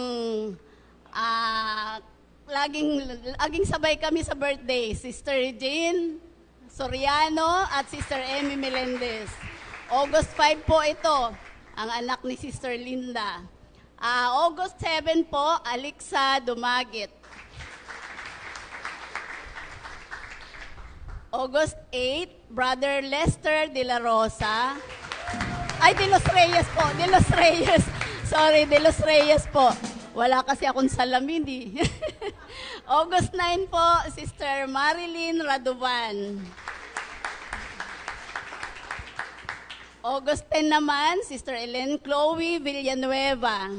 laging sabay kami sa birthday, Sister Jean Soriano at Sister Emmy Melendez. August 5 po ito, ang anak ni Sister Linda. August 7 po, Alixa Dumagit. August 8, Brother Lester De La Rosa. Ay, De Los Reyes po, De Los Reyes. Sorry, De Los Reyes po. Wala kasi akong salamin eh. August 9 po, Sister Marilyn Radovan. August 10 naman, Sister Ellen Chloe Villanueva.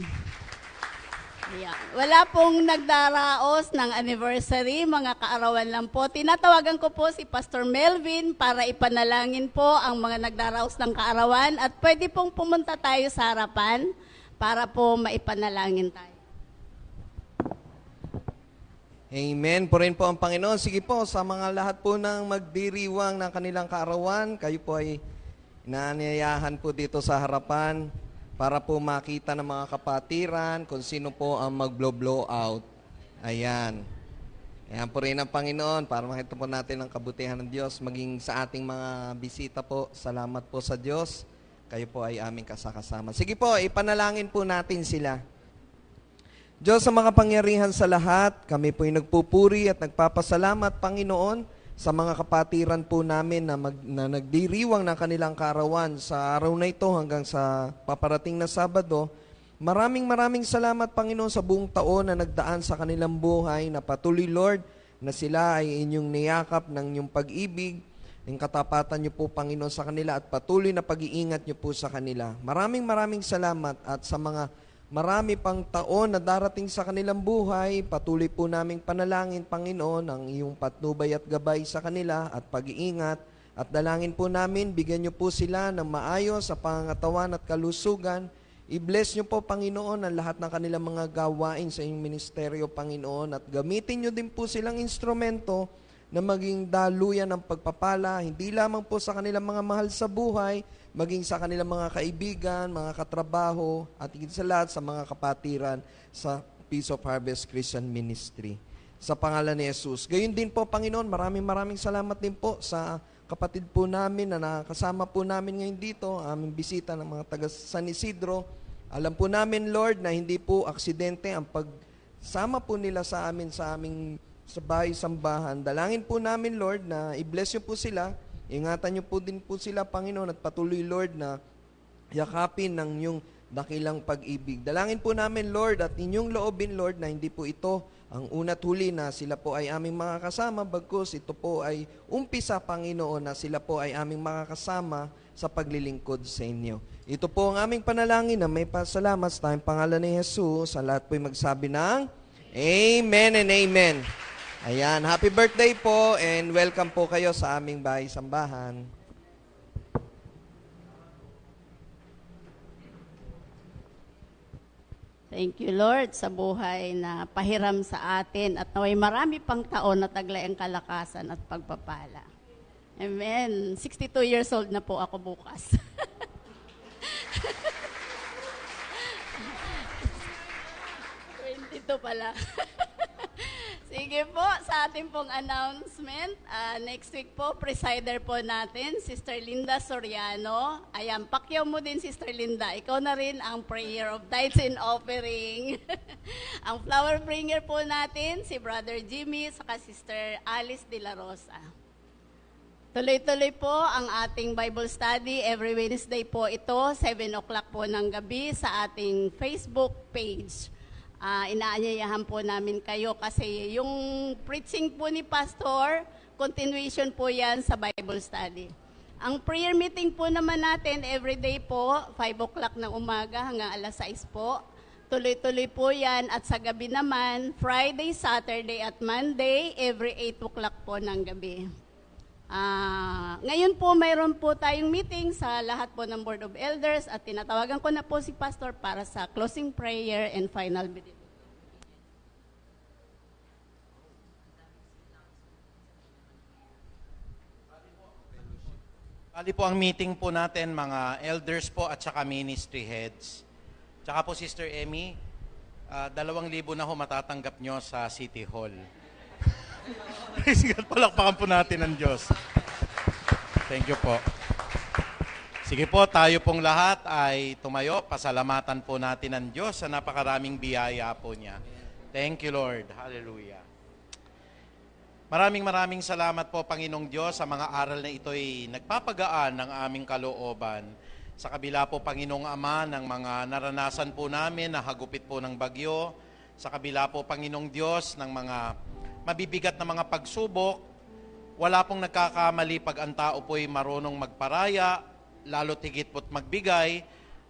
Ayan. Wala pong nagdaraos ng anniversary, mga kaarawan lang po. Tinatawagan ko po si Pastor Melvin para ipanalangin po ang mga nagdaraos ng kaarawan at pwede pong pumunta tayo sa harapan para po maipanalangin tayo. Amen. Purihin po ang Panginoon. Sige po, sa mga lahat po ng magdiriwang ng kanilang kaarawan, kayo po ay inaanyayahan po dito sa harapan para po makita ng mga kapatiran kung sino po ang mag-blow out. Ayan. Ayan po rin ang Panginoon para makita po natin ang kabutihan ng Diyos. Maging sa ating mga bisita po, salamat po sa Diyos. Kayo po ay aming kasakasama. Sige po, ipanalangin po natin sila. Diyos sa mga pangyarihan sa lahat, kami po ay nagpupuri at nagpapasalamat, Panginoon, sa mga kapatiran po namin na nagdiriwang ng kanilang kaarawan sa araw na ito hanggang sa paparating na Sabado. Maraming salamat, Panginoon, sa buong taon na nagdaan sa kanilang buhay, na patuloy, Lord, na sila ay inyong niyakap ng inyong pag-ibig, ng katapatan niyo po, Panginoon, sa kanila at patuloy na pag-iingat niyo po sa kanila. Maraming salamat at sa mga marami pang taon na darating sa kanilang buhay, patuloy po naming panalangin, Panginoon, ang iyong patnubay at gabay sa kanila at pag-iingat. At dalangin po namin, bigyan niyo po sila ng maayos sa pangangatawan at kalusugan. I-bless niyo po, Panginoon, ang lahat ng kanilang mga gawain sa iyong ministeryo, Panginoon. At gamitin niyo din po silang instrumento na maging daluyan ng pagpapala, hindi lamang po sa kanilang mga mahal sa buhay, maging sa kanilang mga kaibigan, mga katrabaho, at higit sa lahat sa mga kapatiran sa Peace of Harvest Christian Ministry. Sa pangalan ni Jesus. Gayon din po, Panginoon, maraming salamat din po sa kapatid po namin na nakasama po namin ngayon dito, aming bisita ng mga taga San Isidro. Alam po namin, Lord, na hindi po aksidente ang pagsama po nila sa amin sa aming sa bahay-sambahan. Dalangin po namin, Lord, na i-bless niyo po sila. Ingatan niyo po din po sila, Panginoon, at patuloy, Lord, na yakapin ng inyong dakilang pag-ibig. Dalangin po namin, Lord, at inyong loobin, Lord, na hindi po ito ang una't huli na sila po ay aming mga kasama, bagkus ito po ay umpisa, Panginoon, na sila po ay aming mga kasama sa paglilingkod sa inyo. Ito po ang aming panalangin na may pasalamat sa tayong pangalan ni Jesus. Sa lahat po ay magsabi ng Amen and Amen. Ayan, happy birthday po and welcome po kayo sa aming bahay-sambahan. Thank you, Lord, sa buhay na pahiram sa atin at naway marami pang taon na taglay ang kalakasan at pagpapala. Amen. 62 years old na po ako bukas. Ito pala. Sige po, sa ating pong announcement, next week po, presider po natin, Sister Linda Soriano. Ayan, pakyaw mo din, Sister Linda. Ikaw na rin ang prayer of tithes and offering. Ang flower bringer po natin, si Brother Jimmy, saka Sister Alice de la Rosa. Tuloy-tuloy po ang ating Bible study. Every Wednesday po ito, 7 o'clock po ng gabi sa ating Facebook page. Inaanyayahan po namin kayo kasi yung preaching po ni Pastor, continuation po yan sa Bible study. Ang prayer meeting po naman natin, everyday po, 5 o'clock ng umaga hanggang alas 6 po. Tuloy-tuloy po yan at sa gabi naman, Friday, Saturday at Monday, every 8 o'clock po ng gabi. Ngayon po, mayroon po tayong meeting sa lahat po ng Board of Elders at tinatawagan ko na po si Pastor para sa closing prayer and final benediction. Bali po ang meeting po natin, mga elders po at saka ministry heads. Tsaka po Sister Emmy, 2,000 na ho matatanggap nyo sa City Hall. Praise God, palakpakan po natin ang Diyos. Thank you po. Sige po, tayo pong lahat ay tumayo. Pasalamatan po natin ang Diyos sa napakaraming biyaya po niya. Thank you, Lord. Hallelujah. Maraming salamat po, Panginoong Diyos, sa mga aral na ito'y nagpapagaan ng aming kalooban. Sa kabila po, Panginoong Ama, ng mga naranasan po namin na hagupit po ng bagyo. Sa kabila po, Panginoong Diyos, ng mga mabibigat na mga pagsubok. Wala pong nagkakamali pag ang tao po'y marunong magparaya lalo tigit po't magbigay,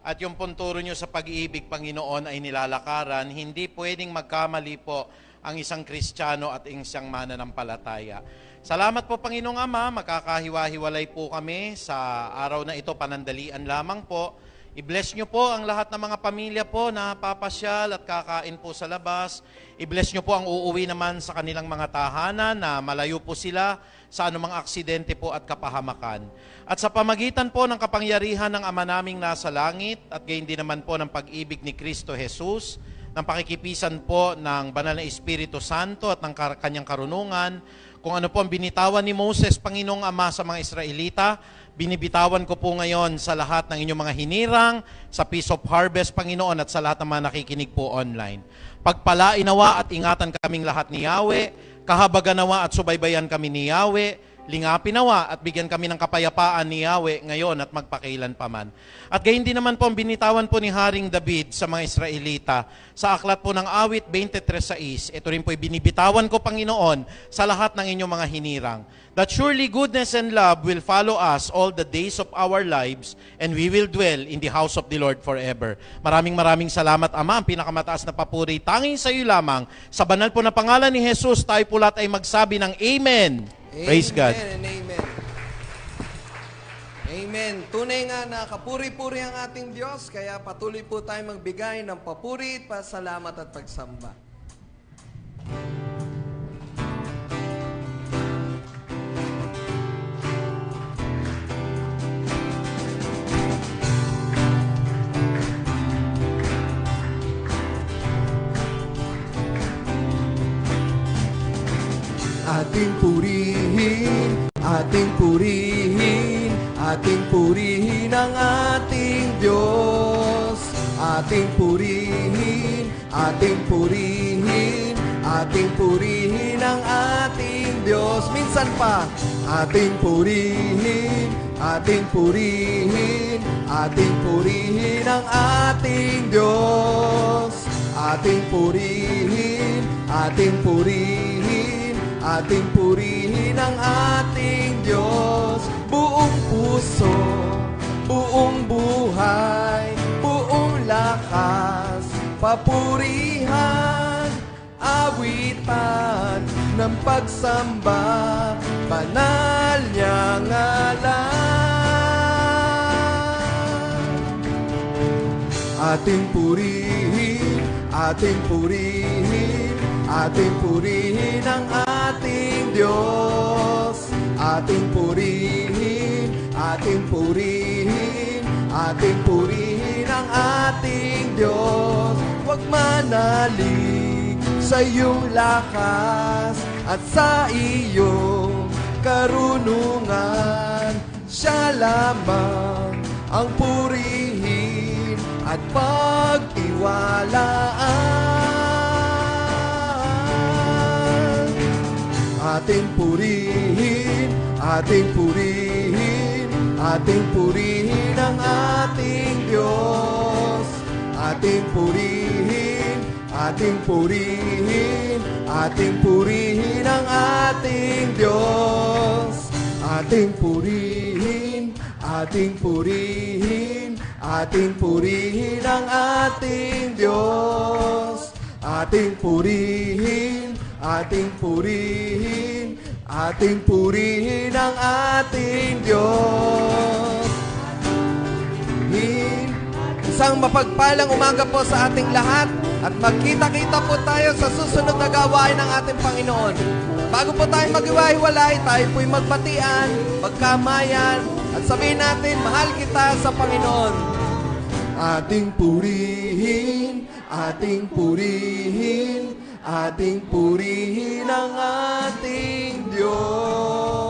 at yung punturo nyo sa pag-ibig, Panginoon, ay nilalakaran, hindi pwedeng magkamali po ang isang Kristiyano at isang mananampalataya. Salamat po, Panginoong Ama, makakahiwa-hiwalay po kami sa araw na ito, panandalian lamang po. I-bless nyo po ang lahat ng mga pamilya po na papasyal at kakain po sa labas. I-bless nyo po ang uuwi naman sa kanilang mga tahanan na malayo po sila sa anumang aksidente po at kapahamakan. At sa pamagitan po ng kapangyarihan ng Ama naming nasa langit at gayon din naman po ng pag-ibig ni Kristo Jesus, ng pakikipisan po ng Banal na Espiritu Santo at ng kanyang karunungan, kung ano po ang binitawan ni Moses, Panginoong Ama, sa mga Israelita, binibitawan ko po ngayon sa lahat ng inyong mga hinirang, sa Peace of Harvest, Panginoon, at sa lahat ng mga nakikinig po online. Pagpalainawa at ingatan kaming lahat ni Yahweh, kahabaganawa at subaybayan kami ni Yahweh, lingapinawa at bigyan kami ng kapayapaan ni Yahweh ngayon at magpakailan pa man. At gayon din naman po ang binitawan po ni Haring David sa mga Israelita sa aklat po ng Awit 23:6. Ito rin po ibinibitawan ko, Panginoon, sa lahat ng inyong mga hinirang. That surely goodness and love will follow us all the days of our lives, and we will dwell in the house of the Lord forever. Maraming salamat, Ama. Ang pinakamataas na papuri, tanging sa iyo lamang. Sa banal po na pangalan ni Jesus, tayo po lahat ay magsabi ng Amen. Praise God. Amen and amen. Amen. Tunay nga na kapuri-puri ang ating Diyos, kaya patuloy po tayo magbigay ng papuri, pasalamat at pagsamba. Ating purihin, ating purihin, ating purihin ang ating Diyos. Ating purihin, ating purihin, ating purihin ang ating Diyos. Minsan pa, ating purihin, ating purihin, ating purihin ang ating Diyos. Ating purihin, ating purihin, ating purihin ang ating Diyos. Buong puso, buong buhay, buong lakas, papurihan, awitan ng pagsamba, banal niya ngalan. Ating purihin, ating purihin, ating purihin ang ating Diyos. Ating purihin, ating purihin, ating purihin ang ating Diyos. Huwag manalig sa iyong lakas at sa iyong karunungan. Siya lamang ang purihin at pagtiwalaan. Ating purihin, ating purihin, ating purihin ang ating Diyos. Ating purihin, ating purihin, ating purihin ang ating Diyos. Ating purihin, ating purihin, ating purihin ang ating Diyos. Ating purihin, ating purihin, ating purihin ang ating Diyos. Isang mapagpalang umaga po sa ating lahat at magkita-kita po tayo sa susunod na gawain ng ating Panginoon. Bago po tayo mag-iwahiwalay, tayo po'y magbatian, magkamayan at sabihin natin, mahal kita sa Panginoon. Ating purihin, ating purihin, ating purihin ang ating Diyos.